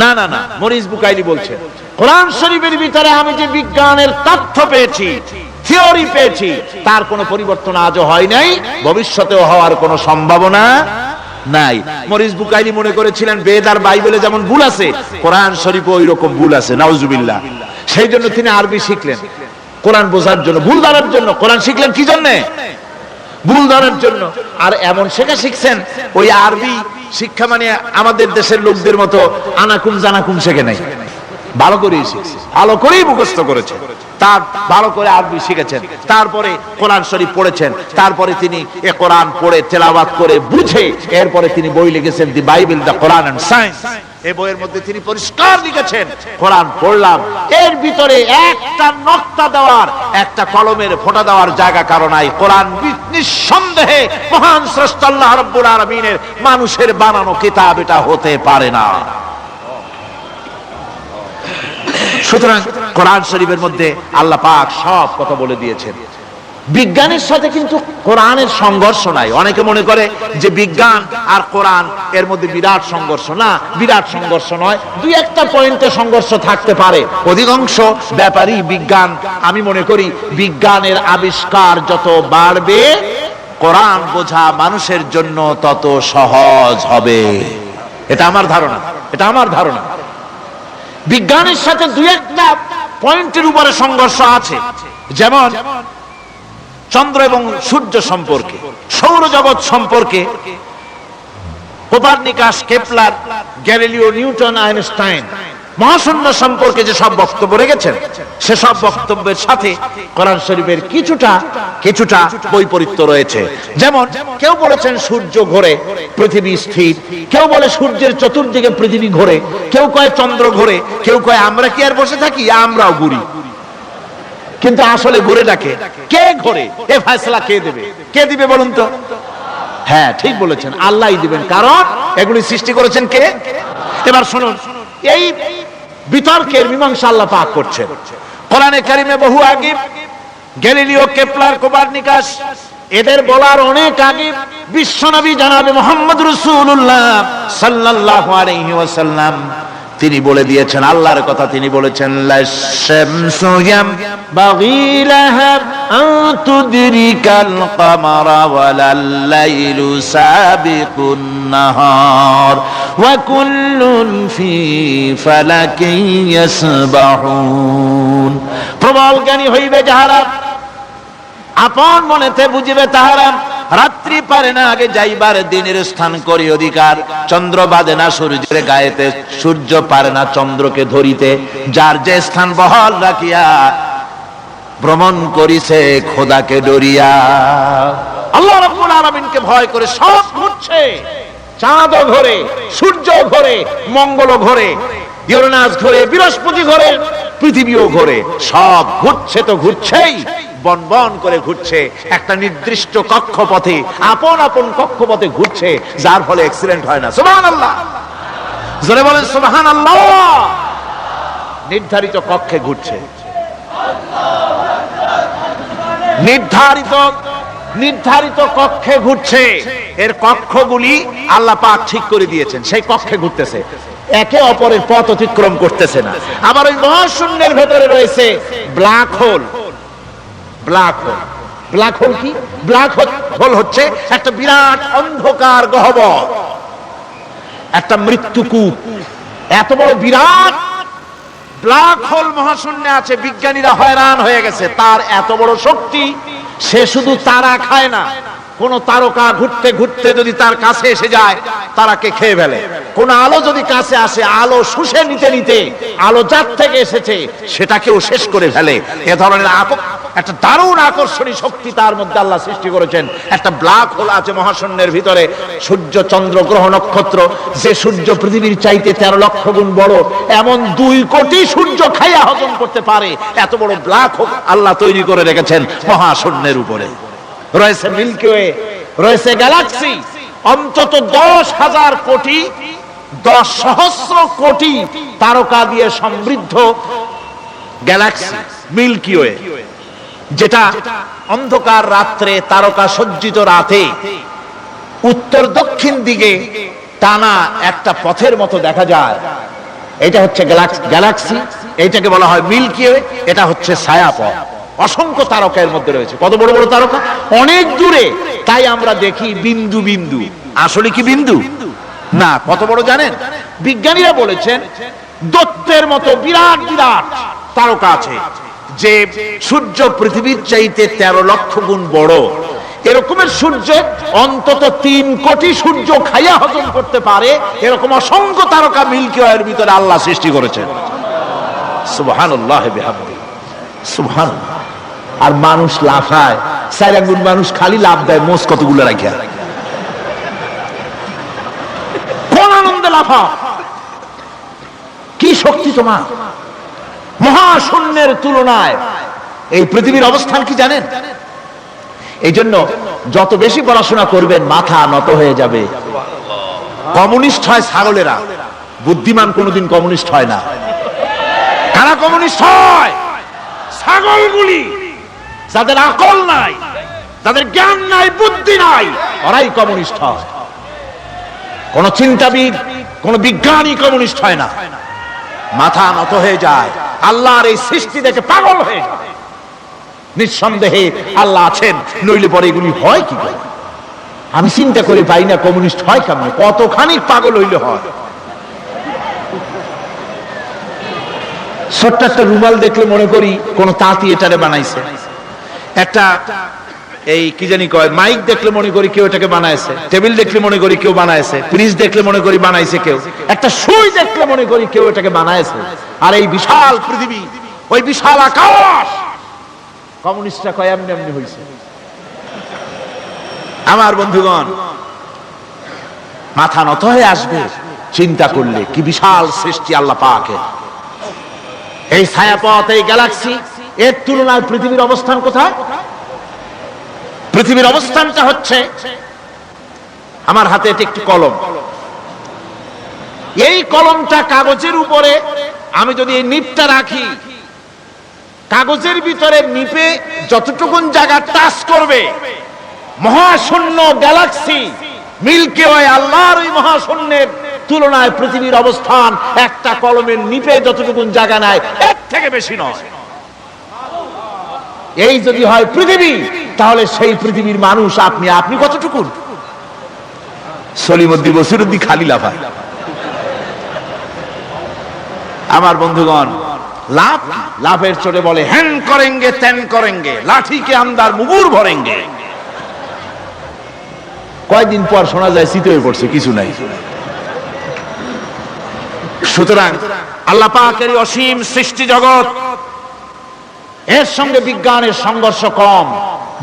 S1: না না না, মরিস বুকাইলি বলছেন, কোরআন শরীফের ভিতরে আমি যে বিজ্ঞানের তথ্য পেয়েছি, থিওরি পেয়েছি, তার কোনো পরিবর্তন আজও হয় নাই, ভবিষ্যতেও হওয়ার কোনো সম্ভাবনা নাই। মরিস বুকাইলি মনে করেছিলেন বেদ আর বাইবেলে যেমন ভুল আছে, কোরআন শরীফে ওই রকম ভুল আছে, নাউজুবিল্লাহ। সেই জন্য তিনি আরবি শিখলেন কোরআন বোঝার জন্য, ভুল ধরার জন্য। কোরআন শিখলেন কি জন্য? ভুল ধরার জন্য। আর এমন শেখা শিখছেন, ওই আরবি শিক্ষা মানে আমাদের দেশের লোকদের মতো আনাকুম জানাকুম শেখে নাই, ভালো করেই শিখছে, ভালো করেই মুখস্থ করেছে, তার ভালো করে আরবি শিখেছেন, তারপরে কোরআন শরীফ পড়েছেন, তারপরে তিনি এ কোরআন পড়ে তেলাওয়াত করে বুঝে এরপরে তিনি বই লিখেছেন the Bible, the Quran and science. এই বইয়ের মধ্যে তিনি পরিষ্কার লিখেছেন, কোরআন পড়লাম, এর ভিতরে একটা নকতা দেওয়ার, একটা কলমের ফোঁটা দেওয়ার জায়গা কারো নাই। কোরআন নিঃসন্দেহে মহান স্রষ্টা আল্লাহ রাব্বুল আলামিনের মানুষের বানানো কিতাব, এটা হতে পারে না। সুতরাং কোরআন শরীফের মধ্যে আল্লাহ পাক সব কথা বলে দিয়েছেন। বিজ্ঞানের সাথে কিন্তু কোরআনের সংঘর্ষ নাই। অনেকে মনে করে যে বিজ্ঞান আর কোরআন এর মধ্যে বিরাট সংঘর্ষ। না, বিরাট সংঘর্ষ নয়, দুই একটা পয়েন্টে সংঘর্ষ থাকতে পারে। অধিকাংশ ব্যাপারই বিজ্ঞান, আমি মনে করি বিজ্ঞানের আবিষ্কার যত বাড়বে কোরআন বোঝা মানুষের জন্য তত সহজ হবে। এটা আমার ধারণা, এটা আমার ধারণা। বিজ্ঞানের সাথে দুই একটা পয়েন্টের উপরে সংঘর্ষ আছে, যেমন চন্দ্র এবং সূর্য সম্পর্কে, সৌরজগৎ সম্পর্কে Copernicus, Kepler, Galileo, Newton, Einstein মহাশূন্য সম্পর্কে যে সব বক্তব্য রেখেছেন, সেসব বক্তব্যের সাথে কোরআন শরীফের কিছুটা বৈপরীত্য রয়েছে। যেমন কেউ বলেছেন সূর্য ঘোরে, পৃথিবী স্থির, কেউ বলে সূর্যের চতুর্দিকে পৃথিবী ঘোরে, কেউ কয় চন্দ্র ঘোরে, কেউ কয় আমরা কি আর বসে থাকি, আমরাও ঘুরি। কিন্তু আসলে ঘুরেটাকে কে ঘোরে, এ ফয়সালা কে দেবে? কে দিবে বলুন তো? হ্যাঁ, ঠিক বলেছেন, আল্লাহই দিবেন, কারণ এগুলি সৃষ্টি করেছেন কে? এবার শুনুন, এই বিতর্কের মীমাংসা আল্লাহ পাক করছেন কোরআনে কারিমে বহু আগে। গ্যালিলিও, কেপলার, কোপারনিকাস এদের বলার অনেক আগে বিশ্বনবী জনাবে মুহাম্মদ রাসূলুল্লাহ সাল্লাল্লাহু আলাইহি ওয়াসাল্লাম তিনি বলে দিয়েছেন, আল্লাহর কথা তিনি বলেছেন, লাশ-শামসু ইয়ামবাগি লাহা আন তুদরিকাল কামারা ওয়ালাল লাইলু সাবিকুন নাহার ওয়া কুল্লুন ফি ফালাকিন ইয়াসবাহুন। প্রবল জ্ঞানী হইবে যাহারা, আপন মনেতে বুঝিবে তাহারা, রাত্রি পারে না আগে যাইবার দিনের স্থান করি অধিকার, চন্দ্র বাঁধে না সূর্যের গায়েতে, সূর্য পারে না চন্দ্রকে ধরিতে, যার যে স্থান বহাল রাখিয়া ভ্রমণ করিছে খোদাকে ডরিয়া। আল্লাহ রাব্বুল আলামিনকে ভয় করে সব ঘুরছে, চাঁদও ঘোরে, সূর্য ঘোরে, মঙ্গল ঘোরে, ইউরেনাস ঘোরে, বৃহস্পতি ঘোরে, পৃথিবীও ঘোরে, সব ঘুরছে তো ঘুরছেই, বন বন করে ঘুরছে একটা নির্দিষ্ট কক্ষপথে, আপন আপন কক্ষপথে ঘুরছে, যার ফলে অ্যাক্সিডেন্ট হয় না। সুবহানাল্লাহ, জোরে বলেন সুবহানাল্লাহ। নির্ধারিত কক্ষে ঘুরছে, নির্ধারিত কক্ষে ঘুরছে, এর কক্ষগুলি আল্লাহ পাক ঠিক করে দিয়েছেন, সেই কক্ষে ঘুরতেছে, একে অপরের পথ অতিক্রম করতেছে না। আবার ওই মহাশূন্যের ভেতরে রয়েছে black hole. Black hole, black hole কি? ব্ল্যাক হোল হচ্ছে একটা বিরাট অন্ধকার গহ্বর, একটা মৃত্যুকূপ। এত বড় বিরাট ব্ল্যাক হোল মহাশূন্যে আছে, বিজ্ঞানীরা হয়রান হয়ে গেছে, তার এত বড় শক্তি, সে শুধু তারা খায় না, কোন তারকা ঘুরতে ঘুরতে যদি তার কাছে এসে যায় তারাকে খেয়ে ফেলে। কোন আলো যদি কাছে আসে, আলো শুষে নিতে নিতে আলো যার থেকে এসেছে সেটাকেও শেষ করে ফেলে। এ ধরনের একটা দারুণ আকর্ষণী শক্তি তার মধ্যে আল্লাহ সৃষ্টি করেছেন। একটা ব্ল্যাক হোল আছে মহাশূন্যের ভিতরে, সূর্য, চন্দ্র, গ্রহ, নক্ষত্র, যে সূর্য পৃথিবীর চাইতে 13 লক্ষ গুণ বড়, এমন 2 কোটি সূর্য খাইয়া হজম করতে পারে, এত বড় ব্ল্যাক হোল আল্লাহ তৈরি করে রেখেছেন মহাশূন্যের উপরে। রয়েছে মিল্কি ওয়ে, রয়েছে গ্যালাক্সি, অন্তত 10,000 কোটি, 10 সহস্র কোটি তারকা দিয়ে সমৃদ্ধ গ্যালাক্সি মিল্কি ওয়ে, যেটা অন্ধকার রাত্রে, তারকা সজ্জিত রাতে উত্তর দক্ষিণ দিকে টানা একটা পথের মতো দেখা যায়। এটা হচ্ছে গ্যালাক্সি, এইটাকে বলা হয় মিল্কি ওয়ে, এটা হচ্ছে ছায়াপথ। অসংখ্য তারকা এর মধ্যে রয়েছে। কত বড় বড় তারকা, অনেক দূরে, তাই আমরা দেখি বিন্দু বিন্দু, আসলে কি বিন্দু না। কত বড় জানেন? বিজ্ঞানীরা বলেছেন দৈত্যের মতো বিরাট বিরাট তারকা আছে, যে সূর্য পৃথিবীর চাইতে 13 লক্ষ গুণ বড়। এরকমের সূর্য অন্তত 3 কোটি সূর্য খাইয়া হজম করতে পারে, এরকম অসংখ্য তারকা মিল্কি ওয়ের ভিতরে আল্লাহ সৃষ্টি করেছেন। সুবহানাল্লাহ বিহামদিহি, সুবহানাল্লাহ। আর মানুষ লাফায়, 4 আঙ্গুল মানুষ খালি লাফ দেয়, মোষ কতগুলো রাখিয়া, কোন আনন্দে লাফাও, কি শক্তি তোমার! মহাশূন্যের তুলনায় এই পৃথিবীর অবস্থান কি জানেন? এই জন্য যত বেশি পড়াশোনা করবেন মাথা নত হয়ে যাবে। কমিউনিস্ট হয় ছাগলেরা, বুদ্ধিমান কোনোদিন কমিউনিস্ট হয় না। কারা কমিউনিস্ট হয়? ছাগলগুলি। যাদের আকল নাই, যাদের জ্ঞান নাই, বুদ্ধি নাই, ওরাই কমিউনিস্ট হয়। কোন চিন্তাবিদ, কোন বিজ্ঞানী কমিউনিস্ট হয় না। মাথা নত হয়ে যায়, আল্লাহর এই সৃষ্টি দেখে পাগল হয়ে যায়। নিঃসন্দেহে আল্লাহ আছেন, নইলে পরে এগুলি হয় কি করে? আমি চিন্তা করে পাই না কমিউনিস্ট হয় কেমন, কতখানি পাগল হইলে হয়। ছোট্ট একটা রুমাল দেখলে মনে করি কোন তাঁতি এটারে বানাইছে, একটা এই কি জানি কয় মাইক দেখলে মনে করি কেউ এটাকে বানাইছে, টেবিল দেখলে মনে করি কেউ বানাইছে, ফ্রিজ দেখলে মনে করি বানাইছে কেউ, একটা সুই দেখলে মনে করি কেউ এটাকে বানাইছে। আর এই বিশাল পৃথিবী, ওই বিশাল আকাশ, কমিউনিস্টরা কয় এমনি এমনি হইছে। আমার বন্ধুগণ, মাথা নত হয়ে আসবে চিন্তা করলে কি বিশাল সৃষ্টি আল্লাহ পাকের। এই ছায়াপথ, এই গ্যালাক্সি, এর তুলনায় পৃথিবীর অবস্থান কোথায়? পৃথিবীর অবস্থানটা হচ্ছে, আমার হাতে একটি কলম, এই কলমটা কাগজের উপরে আমি যদি এই নিপটা রাখি, কাগজের ভিতরে নিপে যতটুকুন জায়গা টাচ করবে, মহাশূন্য গ্যালাক্সি মিল্কি ওয়ে, আল্লাহর ওই মহাশূন্যের তুলনায় পৃথিবীর অবস্থান একটা কলমের নিপে যতটুকুন জায়গা নেয় এর থেকে বেশি নয়। এই যদি হয় পৃথিবী, তাহলে সেই পৃথিবীর মানুষ আপনি কতটুকু? সলিমুদ্দিন বসিরুদ্দিন খালি লাফায়। আমার বন্ধুগণ, লাভের চোটে বলে হ্যান করেঙ্গে ত্যান করেঙ্গে, লাঠিকে আমদার মুগুর ভরেঙ্গে। কয়দিন পর শোনা যায় শীত হয়ে পড়ছে, কিছু নাই। সুতরাং আল্লাহ পাকের অসীম সৃষ্টি জগৎ, এর সঙ্গে বিজ্ঞানের সংঘর্ষ কম,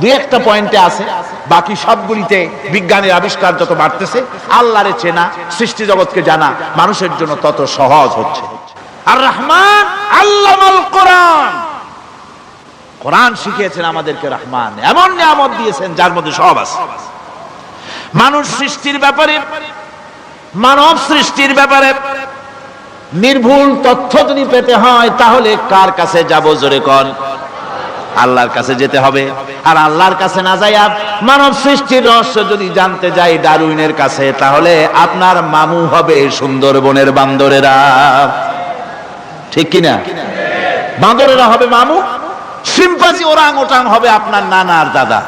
S1: দুই একটা পয়েন্টে আছে, বাকি সবগুলিতে বিজ্ঞানের আবিষ্কার যত বাড়তেছে, আল্লাহরে চেনা, সৃষ্টি জগৎকে জানা মানুষের জন্য তত সহজ হচ্ছে। আর রহমান আল্লামাল কোরআন, কোরআন শিখিয়েছেন আমাদেরকে রহমান, এমন নিয়ামত দিয়েছেন যার মধ্যে সব আছে। মানুষ সৃষ্টির ব্যাপারে, মানব সৃষ্টির ব্যাপারে নির্ভুল তথ্য যদি পেতে হয়, তাহলে কার কাছে যাব? জোরে কোন? আল্লাহর কাছে যেতে হবে। আর আল্লাহর কাছে না যাইয়া মানব সৃষ্টির রহস্য যদি জানতে যাই ডারউইনের কাছে, তাহলে আপনার মামু হবে সুন্দরবনের বান্দরেরা। ঠিক কিনা? বান্দরেরা হবে মামু, শিম্পাঞ্জি ওরাং ওটাং হবে আপনার নানার দাদা।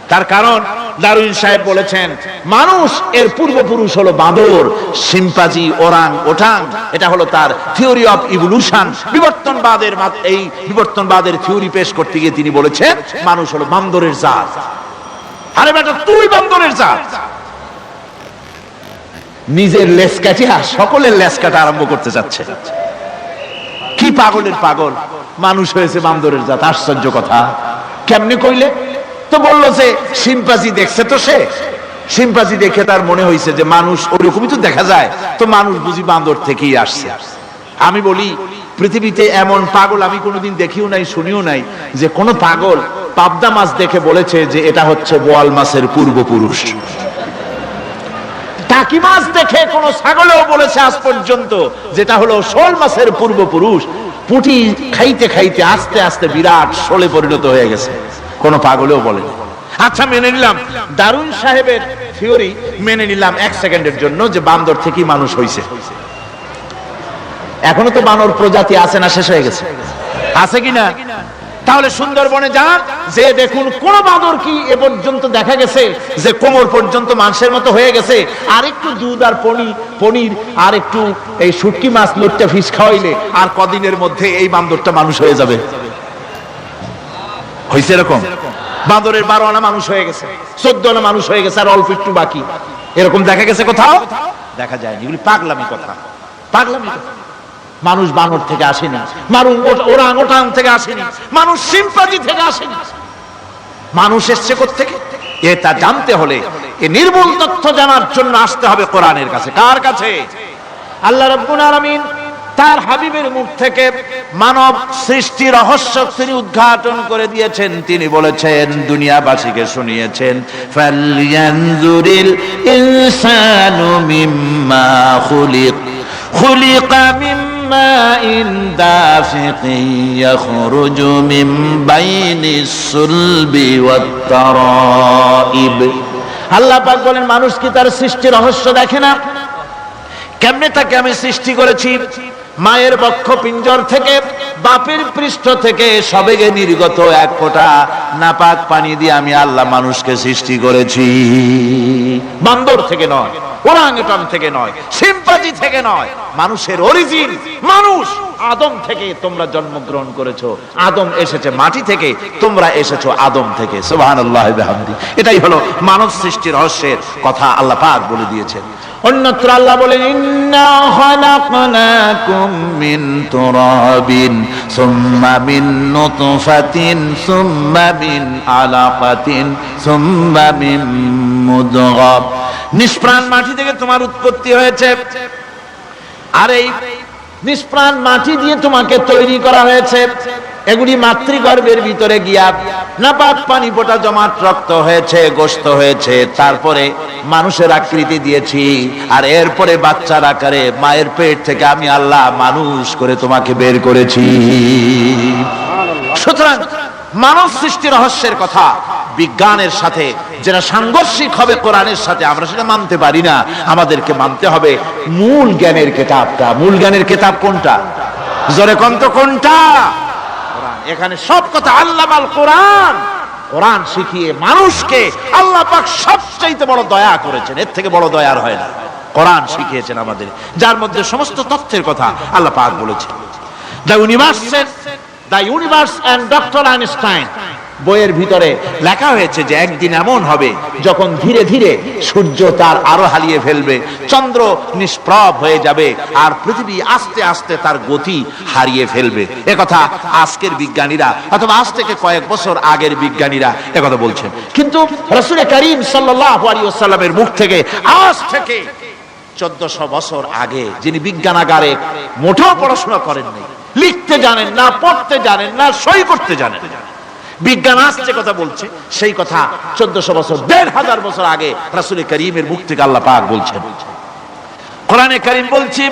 S1: তার কারণ ডারউইন সাহেব বলেছেন মানুষ এর পূর্বপুরুষ হলো বাঁদর, শিম্পাঞ্জি, ওরাং ওটাং, এটা হলো তার থিওরি অফ ইভলিউশন। বিবর্তনবাদের থিওরি পেশ করতে গিয়ে তিনি বলেছেন মানুষ হলো বান্দরের জাত। আরে বেটা, তুই বান্দরের জাত। নিজের লেজ কাটিয়া সকলের লেজ কাটা আরম্ভ করতে যাচ্ছে। কি পাগলের পাগল, মানুষ হয়েছে বান্দরের জাত। আশ্চর্য কথা। কেমনে কইলে? তো বললো যে শিম্পাঞ্জি দেখছে, তো সে শিম্পাঞ্জি দেখে তার মনে হয়েছে যে মানুষ ওরকমই তো দেখা যায়, তো মানুষ বুঝি বান্দর থেকেই আসছে। আমি বলি পৃথিবীতে এমন পাগল আমি কোনোদিন দেখিও নাই, শুনিও নাই যে কোন পাগল পাবদা মাছ দেখে বলেছে যে এটা হচ্ছে বোয়াল মাছের পূর্বপুরুষ। টাকি মাছ দেখে কোন ছাগলেও বলেছে আজ পর্যন্ত যেটা হলো শোল মাছের পূর্বপুরুষ। পুঁটি খাইতে খাইতে আস্তে আস্তে বিরাট শোলে পরিণত হয়ে গেছে, কোন পাগলেও বলে। আচ্ছা, মেনে নিলাম ডারউইন সাহেবের থিওরি, মেনে নিলাম এক সেকেন্ডের জন্য যে বান্দর থেকেই মানুষ হয়েছে। এখনো তো বানর প্রজাতি আছে না শেষ হয়ে গেছে? আছে কিনা? তাহলে সুন্দরবনে যান, যে দেখুন কোন বাঁদর কি এ পর্যন্ত দেখা গেছে যে কোমর পর্যন্ত মাংসের মতো হয়ে গেছে? আর একটু দুধ আর পনির আর একটু এই শুটকি মাছ লইট্টা ফিশ খাওয়াইলে আর কদিনের মধ্যে এই বান্দরটা মানুষ হয়ে যাবে। হয়েছে এরকম? বাঁদরের 12 আনা মানুষ হয়ে গেছে, 14 আনা মানুষ হয়ে গেছে, আর অল্প একটু বাকি। এরকম দেখা গেছে কোথাও? দেখা যায়নি। এগুলি পাগলামি কথা, পাগলামি কথা। মানুষ বানর থেকে আসেনি, মানুষ ওরাং ওটাং থেকে আসেনি, মানুষ শিম্পাঞ্জি থেকে আসেনি। মানুষ এসছে কোত্থেকে? এটা জানতে হলে, এ নির্ভুল তথ্য জানার জন্য আসতে হবে কোরআনের কাছে। কার কাছে? আল্লাহ রাব্বুল আলামিন তার হাবিবের মুখ থেকে মানব সৃষ্টি রহস্য তিনি উদ্ঘাটন করে দিয়েছেন। তিনি বলেছেন, দুনিয়াবাসীকে শুনিয়েছেন, ফালয়ানজুরিল ইনসানু মিম্মা খুলিকা মিন মাইন দাফিকিন ইয়াখরুজু মিন বাইনিস সুলবি ওয়াত তারাইব। আল্লাহ পাক বলেন, মানুষ কি তার সৃষ্টি রহস্য দেখে না? কেমনে তাকে আমি সৃষ্টি করেছি? মায়ের বক্ষ পিঞ্জর থেকে, বাপের পৃষ্ঠ থেকে সবেগে নির্গত এক ফোঁটা নাপাক পানি দিয়ে আমি আল্লাহ মানুষকে সৃষ্টি করেছি। বান্দর থেকে নয়, ওরাংউটান থেকে নয়, সিম্পাজি থেকে নয়, মানুষের অরিজিন মানুষ। আদম থেকে তোমরা জন্মগ্রহণ করেছো, আদম এসেছে মাটি থেকে, তোমরা এসেছো আদম থেকে। সুবহানাল্লাহ বিহামদি। এটাই হলো মানব সৃষ্টির রহস্যের কথা আল্লাহ পাক বলে দিয়েছেন। অন্যত্র আল্লাহ বলেন, ইন্না খালাকনাকুম মিন তুরাবিন সুম্মা মিন নুতফাতিন সুম্মা মিন আলাকাতিন সুম্মা মিন মুদগা। নিষ্প্রাণ মাটি থেকে তোমার উৎপত্তি হয়েছে, আর এই নিষ্প্রাণ মাটি দিয়ে তোমাকে তৈরি করা হয়েছে। এগুলি মাতৃগর্ভের ভিতরে গিয়া নাপাক পানি ফোঁটা জমাট রক্ত হয়েছে, গোশত হয়েছে, তারপরে মানুষের আকৃতি দিয়েছি, আর এরপরে বাচ্চার আকারে মায়ের পেট থেকে আমি আল্লাহ মানুষ করে তোমাকে বের করেছি। সুতরাং মানব সৃষ্টি রহস্যের কথা বিজ্ঞানের সাথে যেটা সাংঘর্ষিক হবে কোরআনের সাথে, আমরা সেটা মানতে পারি না। আমাদেরকে মানতে হবে মূল জ্ঞানের কিতাবটা। মূল জ্ঞানের কিতাব কোনটা? জোরে কোন তো কোনটা? কোরআন। এখানে সব কথা আল্লামাল কোরআন। কোরআন শিখিয়ে মানুষকে আল্লাহ পাক সবচাইতে বড় দয়া করেছেন, এর থেকে বড় দয়া আর হয় না। কোরআন শিখিয়েছেন আমাদের, যার মধ্যে সমস্ত তথ্যের কথা আল্লাহ পাক বলেছেন। The universe and doctor Einstein বইয়ের ভিতরে লেখা হয়েছে যে একদিন এমন হবে যখন ধীরে ধীরে সূর্য তার আলো হারিয়ে ফেলবে, চন্দ্র নিষ্প্রভ হয়ে যাবে, আর পৃথিবী আস্তে আস্তে তার গতি হারিয়ে ফেলবে। একথা আজকের বিজ্ঞানীরা অথবা আজ থেকে কয়েক বছর আগের বিজ্ঞানীরা একথা বলছেন। কিন্তু রাসূল করিম সাল্লাল্লাহু আলাইহি ওয়াসাল্লামের মুখ থেকে আজ থেকে 1400 বছর আগে, যিনি বিজ্ঞানাগারে মোটেও পড়াশোনা করেননি, লিখতে জানেন না, পড়তে জানেন না, সই করতে জানেন না, বিজ্ঞান আসছে কথা বলছে, সেই কথা 1400 বছর 1500 বছর আগে রাসূল করিমের মুখ থেকে আল্লাহ পাক বলছেন। কোরআনে কারীম বলছে,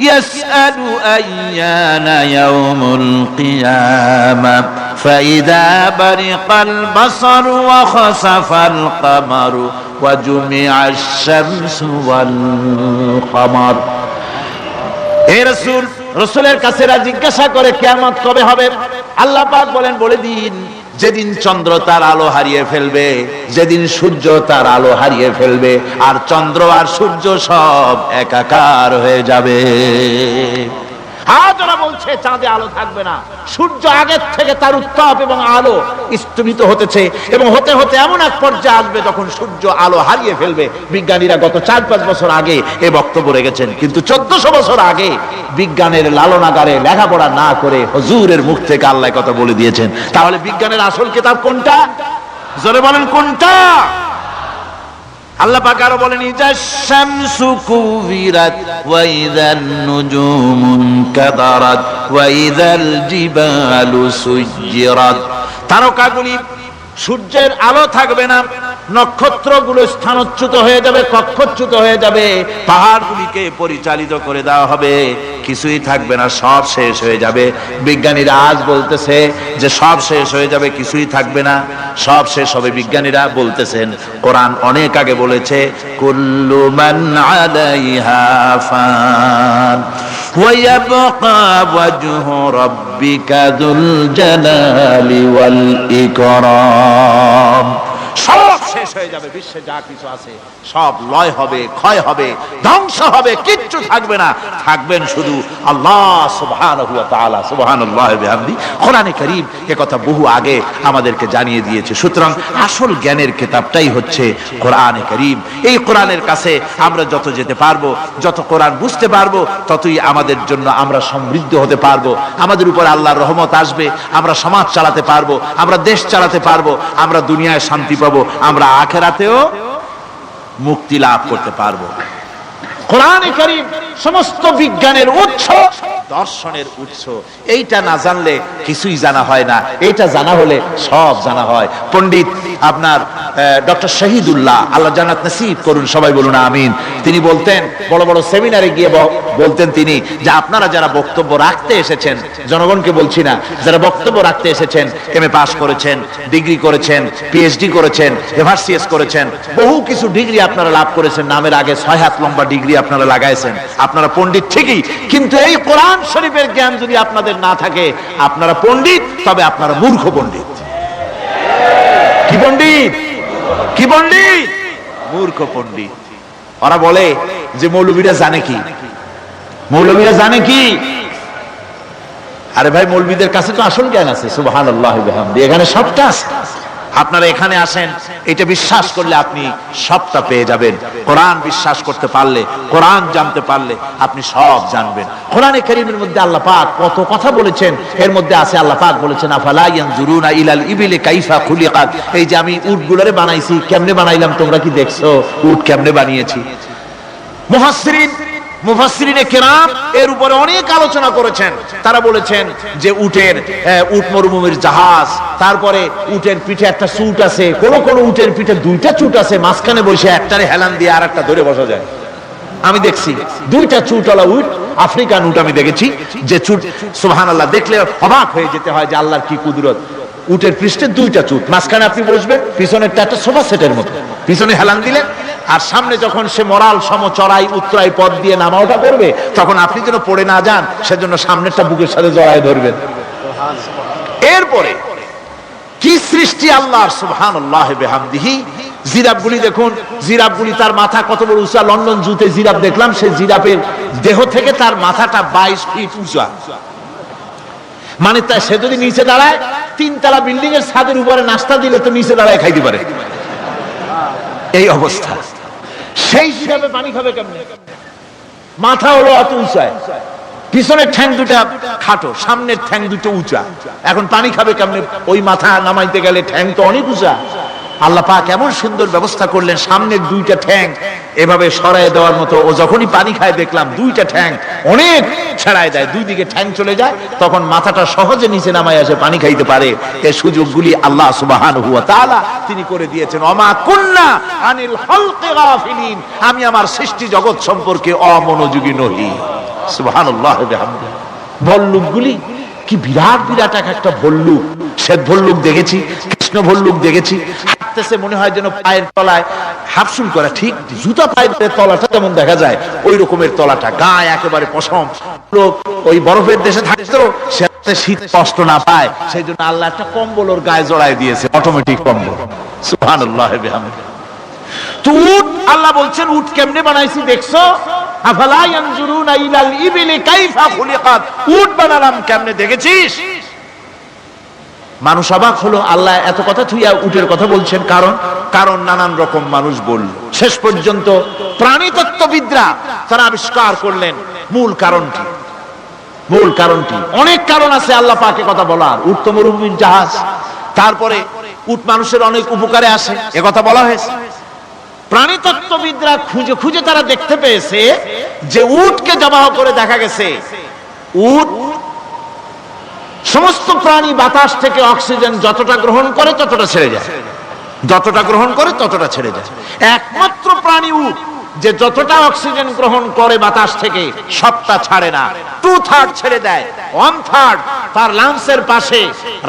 S1: ইয়াসআলু আইয়ানা ইয়াউমুল কিয়ামা ফাইদা বারিকাল বাসারু ওয়া খাসাফাল কামারু ওয়া জুমিআশ শামসু ওয়াল কামার। হে রাসূল, রাসূলের কাছে জিজ্ঞাসা করে কিয়ামত কবে হবে? আল্লাহ পাক বলেন, বলে দিন যেদিন চন্দ্র তার আলো হারিয়ে ফেলবে, যেদিন সূর্য তার আলো হারিয়ে ফেলবে, আর চন্দ্র আর সূর্য সব একাকার হয়ে যাবে। হাজরা বলছে চাঁদে আলো থাকবে না, সূর্য আগের থেকে তার উত্তাপ এবং আলো স্তমিত হতেছে, এবং হতে হতে এমন এক পর্যায়ে আসবে যখন সূর্য আলো হারিয়ে ফেলবে। বিজ্ঞানীরা গত 4-5 বছর আগে এ বক্তব্য রেখেছেন, কিন্তু 1400 বছর আগে বিজ্ঞানের লালনাগারে লেখাপড়া না করে হুজুরের মুখ থেকে আল্লাহ কথা বলে দিয়েছেন। তাহলে বিজ্ঞানের আসল কিতাব কোনটা? জোরে বলেন কোনটা? আল্লাহ পাক আরো বলেন, ইজাশ শামসু কুবিরাত ওয়া ইযান নুজুমুন কাদারাত ওয়া ইযাল জিবালু সুজ্জিরাত। তারকাগুলি, সূর্যের আলো থাকবে না, নক্ষত্রগুলো স্থানচ্যুত হয়ে যাবে, কক্ষচ্যুত হয়ে যাবে, পাহাড়গুলিকে পরিচালিত করে দেওয়া হবে, কিছুই থাকবে না, সব শেষ হয়ে যাবে। বিজ্ঞানীরা আজ বলতেছে যে সব শেষ হয়ে যাবে, কিছুই থাকবে না, সব শেষ হবে। বিজ্ঞানীরা বলতেছেন, কোরআন অনেক আগে বলেছে, কুল্লু মান আলাইহা ফান ওয়া ইয়াবকা ওয়াজহু রাব্বিকা যুল জালালি ওয়াল ইকরাম। সব শেষ হয়ে যাবে, বিশ্বে যা কিছু আছে সব লয় হবে, ক্ষয় হবে, ধ্বংস হবে, কিচ্ছু থাকবে না, থাকবেন শুধু আল্লাহ সুবহানাহু ওয়া তাআলা। সুবহানাল্লাহি ওয়া বিহামদি। কোরআনে কারীম এ কথা বহু আগে আমাদেরকে জানিয়ে দিয়েছে। সুতরাং আসল জ্ঞানের কিতাবটাই হচ্ছে কোরআনে কারীম। এই কোরআনের কাছে আমরা যত যেতে পারবো, যত কোরআন বুঝতে পারবো, ততই আমাদের জন্য আমরা সমৃদ্ধ হতে পারবো, আমাদের উপর আল্লাহর রহমত আসবে, আমরা সমাজ চালাতে পারবো, আমরা দেশ চালাতে পারবো, আমরা দুনিয়ায় শান্তি পাবো, আমরা আখিরাতেও মুক্তি লাভ করতে পারবো। কোরআনে কারীম সমস্ত বিজ্ঞানের উৎস, দর্শনের উৎস। এইটা না জানলে কিছুই জানা হয় না, এইটা জানা হলে সব জানা হয়। পণ্ডিত আপনার ডক্টর শহীদুল্লাহ, আল্লাহ জান্নাত নসিব করুন, সবাই বলুন আমিন। তিনি বলতেন, বড় বড় সেমিনারে গিয়ে বলতেন তিনি, যে আপনারা যারা বক্তব্য রাখতে এসেছেন, জনগণকে বলছি না, যারা বক্তব্য রাখতে এসেছেন, এমএ পাস করেছেন, ডিগ্রি করেছেন, পিএইচডি করেছেন, এফআরসিএস করেছেন, বহু কিছু ডিগ্রি আপনারা লাভ করেছেন, নামের আগে 6 হাত লম্বা ডিগ্রি আপনারা লাগাইছেন, আপনারা পণ্ডিত ঠিকই, কিন্তু এই কোরআন শরীফের জ্ঞান যদি আপনাদের না থাকে, আপনারা পণ্ডিত, তবে আপনারা মূর্খ পণ্ডিত। কি পণ্ডিত? কি পণ্ডিত? মূর্খ পণ্ডিত। ওরা বলে যে মৌলবীরা জানে কি, মৌলবীরা জানে কি? আরে ভাই, মৌলবীদের কাছে তো আসল জ্ঞান আছে, সুবহানাল্লাহ ওয়া বিহামদিহি, এখানে সবটা আছে। আপনারা এখানে আসেন, এটা বিশ্বাস করলে আপনি সবটা পেয়ে যাবেন। কোরআন বিশ্বাস করতে পারলে, কোরআন জানতে পারলে আপনি সব জানবেন। কোরআনে কারীমের মধ্যে আল্লাহ পাক কত কথা বলেছেন, এর মধ্যে আছে আল্লাহ পাক বলেছেন, আফালা ইয়ানজুরুনা ইলাল ইবিলি কাইফা খুলিকাত। এই যে আমি উটগুলোরে বানাইছি, কেমনে বানাইলাম তোমরা কি দেখছো? উট কেমনে বানিয়েছি? মুফাসসিরিনে কেরাম এর উপরে অনেক আলোচনা করেছেন। তারা বলেছেন যে উট মরুভূমির জাহাজ, তারপরে উটের পিঠে একটা চুট আছে, কোন কোন উটের পিঠে 2টা চুট আছে, মাঝখানে বসে একটারে হেলান দিয়ে আর একটা ধরে বসা যায়। আমি দেখছি 2টা চুটওয়ালা উট, আফ্রিকান উট আমি দেখেছি, যে চুট সুবহানাল্লাহ, দেখলে অবাক হয়ে যেতে হয় যে আল্লাহর কি কুদরত। উটের পৃষ্ঠে 2টা চুট, মাঝখানে আপনি বসবেন, পিছনেরটা একটা সোফা সেটের মতো, পিছনে হেলান দিলেন, আর সামনে যখন সে মরাল সম চড়াই উত্তরাই পথ দিয়ে নামা ওঠা করবে, তখন আপনি যেন পড়ে না যান, সেজন্য সামনেরটা বুকের সাথে জড়ায় ধরবেন। এরপরে কি সৃষ্টি আল্লাহর, সুবহানাল্লাহ বিহামদিহি। জিরাফগুলি দেখুন, জিরাফগুলি তার মাথা কত বড় উঁচা। লন্ডন জুতে জিরাফ দেখলাম, সেই জিরাফের দেহ থেকে তার মাথাটা 22 ফিট উঁচা। মানে সে যদি নিচে দাঁড়ায়, 3 তলা বিল্ডিং এর ছাদের উপরে নাস্তা দিলে তো নিচে দাঁড়ায় খাইতে পারে, এই অবস্থা। সেই জিরাফে পানি খাবে কেমনে? মাথা হলো অত উঁচায়, পিছনের ঠ্যাং 2টা খাটো, সামনের ঠ্যাং 2টো উঁচা, এখন পানি খাবে কেমনে? ওই মাথা নামাইতে গেলে ঠ্যাং তো অনেক উঁচা। আল্লাহ পাক এমন সুন্দর ব্যবস্থা করলেন, সামনের 2টা ঠ্যাং এভাবে সরায় দেওয়ার মতো। ও যখনই পানি খায় দেখলাম 2টা ঠ্যাং অনেক ছাড়ায় দেয়, 2 দিকে ঠ্যাং চলে যায়, তখন মাথাটা সহজে নিচে নামায় আসে, পানি খাইতে পারে। এই সুযোগগুলি আল্লাহ সুবহানাহু ওয়া তাআলা তিনি করে দিয়েছেন। ওমা কুন্না আনিল খালকি গাফিলিন, আমি আমার সৃষ্টি জগৎ সম্পর্কে অমনোযোগী নহি। সুবহানাল্লাহ বিহামদিহি। ভল্লুকগুলি কি বিরাট বিরাট একটা ভল্লুক, শ্বেত ভল্লুক দেখেছি, কৃষ্ণ ভল্লুক দেখেছি, হাঁটতেছে মনে হয় যেন পায়ের তলায় হাফসুল করা, ঠিক জুতা পায়ের তলাটা যেমন দেখা যায় ওই রকমের তলাটা, গায়ে একেবারে পশম। ওই বরফের দেশে থাকতো, সে শীত কষ্ট না পায়, সেই জন্য আল্লাহ একটা কম্বল ওর গায়ে জড়ায় দিয়েছে, অটোমেটিক কম্বল। সুবহানাল্লাহ বিহামদিহি। তো উট, আল্লাহ বলছেন উট কেমনে বানাইছি দেখছো? আফালা ইয়ানজুরুনা ইলাল ইবিলি কাইফা খুলিকাত, উট বানালাম কেমনে দেখেছিস? মানুষ অবাক হলো, আল্লাহ এত কথা থুইয়া উটের কথা বলছেন, কারণ নানান রকম মানুষ বলল। শেষ পর্যন্ত প্রাণীতত্ত্ববিদরা তারা আবিষ্কার করলেন মূল কারণটি। মূল কারণটি, অনেক কারণ আছে আল্লাহ পাকে কথা বলার। উট তো মরুভূমির জাহাজ, তারপরে উট মানুষের অনেক উপকারে আসে, এ কথা বলা হয়েছে। প্রাণীতত্ত্ববিদরা খুঁজে খুঁজে তারা দেখতে পেয়েছে যে উটকে জবাহ করে দেখা গেছে, উট সমস্ত প্রাণী বাতাস থেকে অক্সিজেন যতটা গ্রহণ করে ততটা ছেড়ে যায়, যতটা গ্রহণ করে ততটা ছেড়ে যায়। একমাত্র প্রাণী উট যে যতটা অক্সিজেন গ্রহণ করে বাতাস থেকে সবটা ছাড়ে না, 2/3 ছেড়ে দেয়, 1/3 তার লাংসের পাশে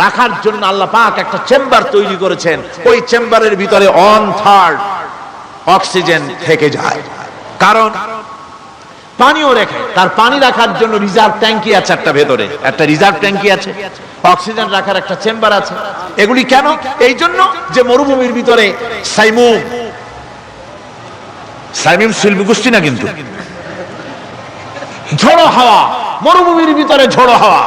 S1: রাখার জন্য আল্লাহ পাক একটা চেম্বার তৈরি করেছেন। ওই চেম্বারের ভিতরে 1/3 অক্সিজেন থেকে যায়, কারণ পানিও রেখে, তার পানি রাখার জন্য রিজার্ভ ট্যাঙ্কি আছে, একটা ভেতরে একটা রিজার্ভ ট্যাঙ্কি আছে, অক্সিজেন রাখার একটা চেম্বার আছে। এগুলি কেন? এই জন্য যে মরুভূমির ভিতরে সাইমুম শিল্পী গোষ্ঠী না, কিন্তু ঝোড়ো হাওয়া, মরুভূমির ভিতরে ঝোড়ো হাওয়া,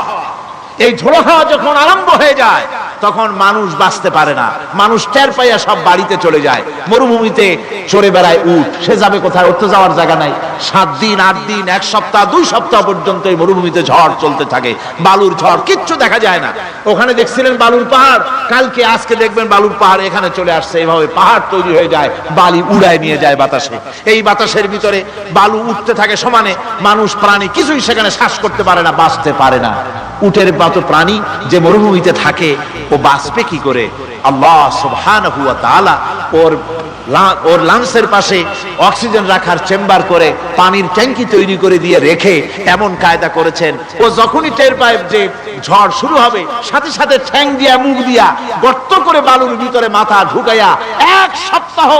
S1: এই ঝোড়ো হাওয়া যখন আরম্ভ হয়ে যায় তখন মানুষ বাঁচতে পারে না, মানুষ টের পাইয়া সব বাড়িতে চলে যায়। মরুভূমিতে চড়ে বেড়ায় উট, সে যাবে কোথায়? ওর তো যাওয়ার জায়গা নাই। 7 দিন 8 দিন 1 সপ্তাহ 2 সপ্তাহ পর্যন্ত এই মরুভূমিতে ঝড় চলতে থাকে, বালুর ঝড়, কিচ্ছু দেখা যায় না। ওখানে দেখছিলেন বালুর পাহাড়, কালকে আজকে দেখবেন বালুর পাহাড় এখানে চলে আসছে। এভাবে পাহাড় তৈরি হয়ে যায়, বালি উড়ায় নিয়ে যায় বাতাসে। এই বাতাসের ভিতরে বালু উঠতে থাকে সমানে, মানুষ প্রাণী কিছুই সেখানে শ্বাস করতে পারে না, বাঁচতে পারে না। উটের মতো প্রাণী যে মরুভূমিতে থাকে, ও বাঁচবে কি করে? আল্লাহ সুবহানাহু ওয়া তাআলা ওর লাঞ্চের পাশে অক্সিজেন রাখার চেম্বার করে পানির ট্যাঙ্কি তৈরি করে দিয়ে রেখে এমন কায়দা করেছেন, ও যখনই টের পায় যে ঝড় শুরু হবে, সাথে সাথে ঠ্যাং দিয়া মুখ দিয়া গর্ত করে বালুর ভিতরে মাথা ঢুকাইয়া 1 সপ্তাহ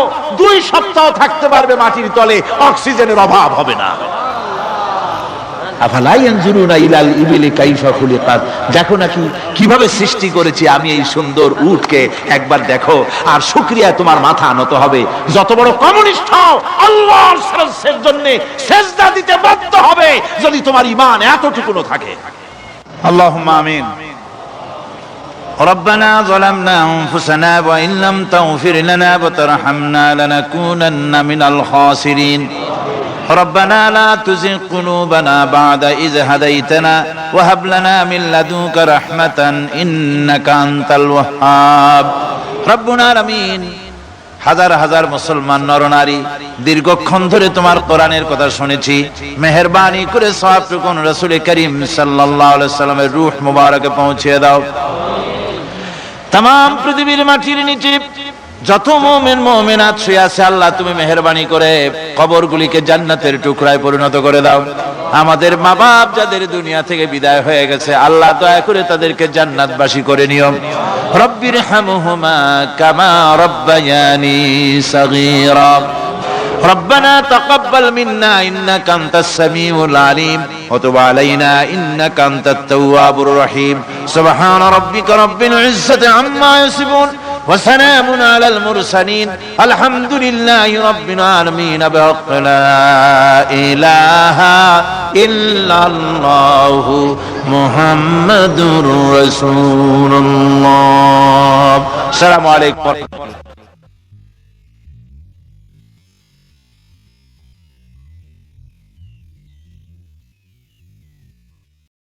S1: 2 সপ্তাহ থাকতে পারবে মাটির তলে, অক্সিজেনের অভাব হবে না। আফালা ইয়ানজুরুনা ইলাল ইবিলি কাইফা খুলিকাত, দেখো নাকি কিভাবে সৃষ্টি করেছি আমি এই সুন্দর উটকে, একবার দেখো। আর শুকরিয়া তোমার মাথা নত হবে। যত বড় কমিউনিস্ট হও, আল্লাহর শ্রেষ্ঠের জন্য সেজদা দিতে বাধ্য হবে যদি তোমার ঈমান এতটুকুনো থাকে।
S2: আল্লাহুম্মা আমিন। ربنا ظلمنا أنفسنا وإن لم تغفر لنا وترحمنا لنكونن من الخاسرين. ربنا لا تزغ قلوبنا بعد إذ هديتنا وهب لنا من لدنك رحمة إنك أنت الوهاب. ربنا العالمين, হাজার হাজার মুসলমান নরনারী দীর্ঘক্ষণ ধরে তোমার কোরআনের কথা শুনেছি, মেহেরবানি করে সওয়াবটুকু রাসূল করিম সাল্লাল্লাহু আলাইহি সাল্লামের রূহ মুবারকে পৌঁছে দাও। तमाम পৃথিবীর মাটির নিচে যত মুমিন মুমিনাত শুয়ে আছে, আল্লাহ তুমি মেহেরবানি করে কবরগুলিকে জান্নাতের টুকরায় পরিণত করে দাও। আমাদের মা বাপ যাদের দুনিয়া থেকে বিদায় হয়ে গেছে, আল্লাহ দয়া করে তাদেরকে জান্নাতবাসী করে নিও। রব্বির হামহুমা কামা রব্বায়ানি সগীরা। ربنا تقبل منا إنك أنت السميع العليم وتب علينا إنك أنت التواب الرحيم. سبحان ربك رب العزة عما يصفون وسلام على المرسلين الحمد لله رب العالمين بحق لا إله إلا الله محمد رسول الله. السلام عليكم.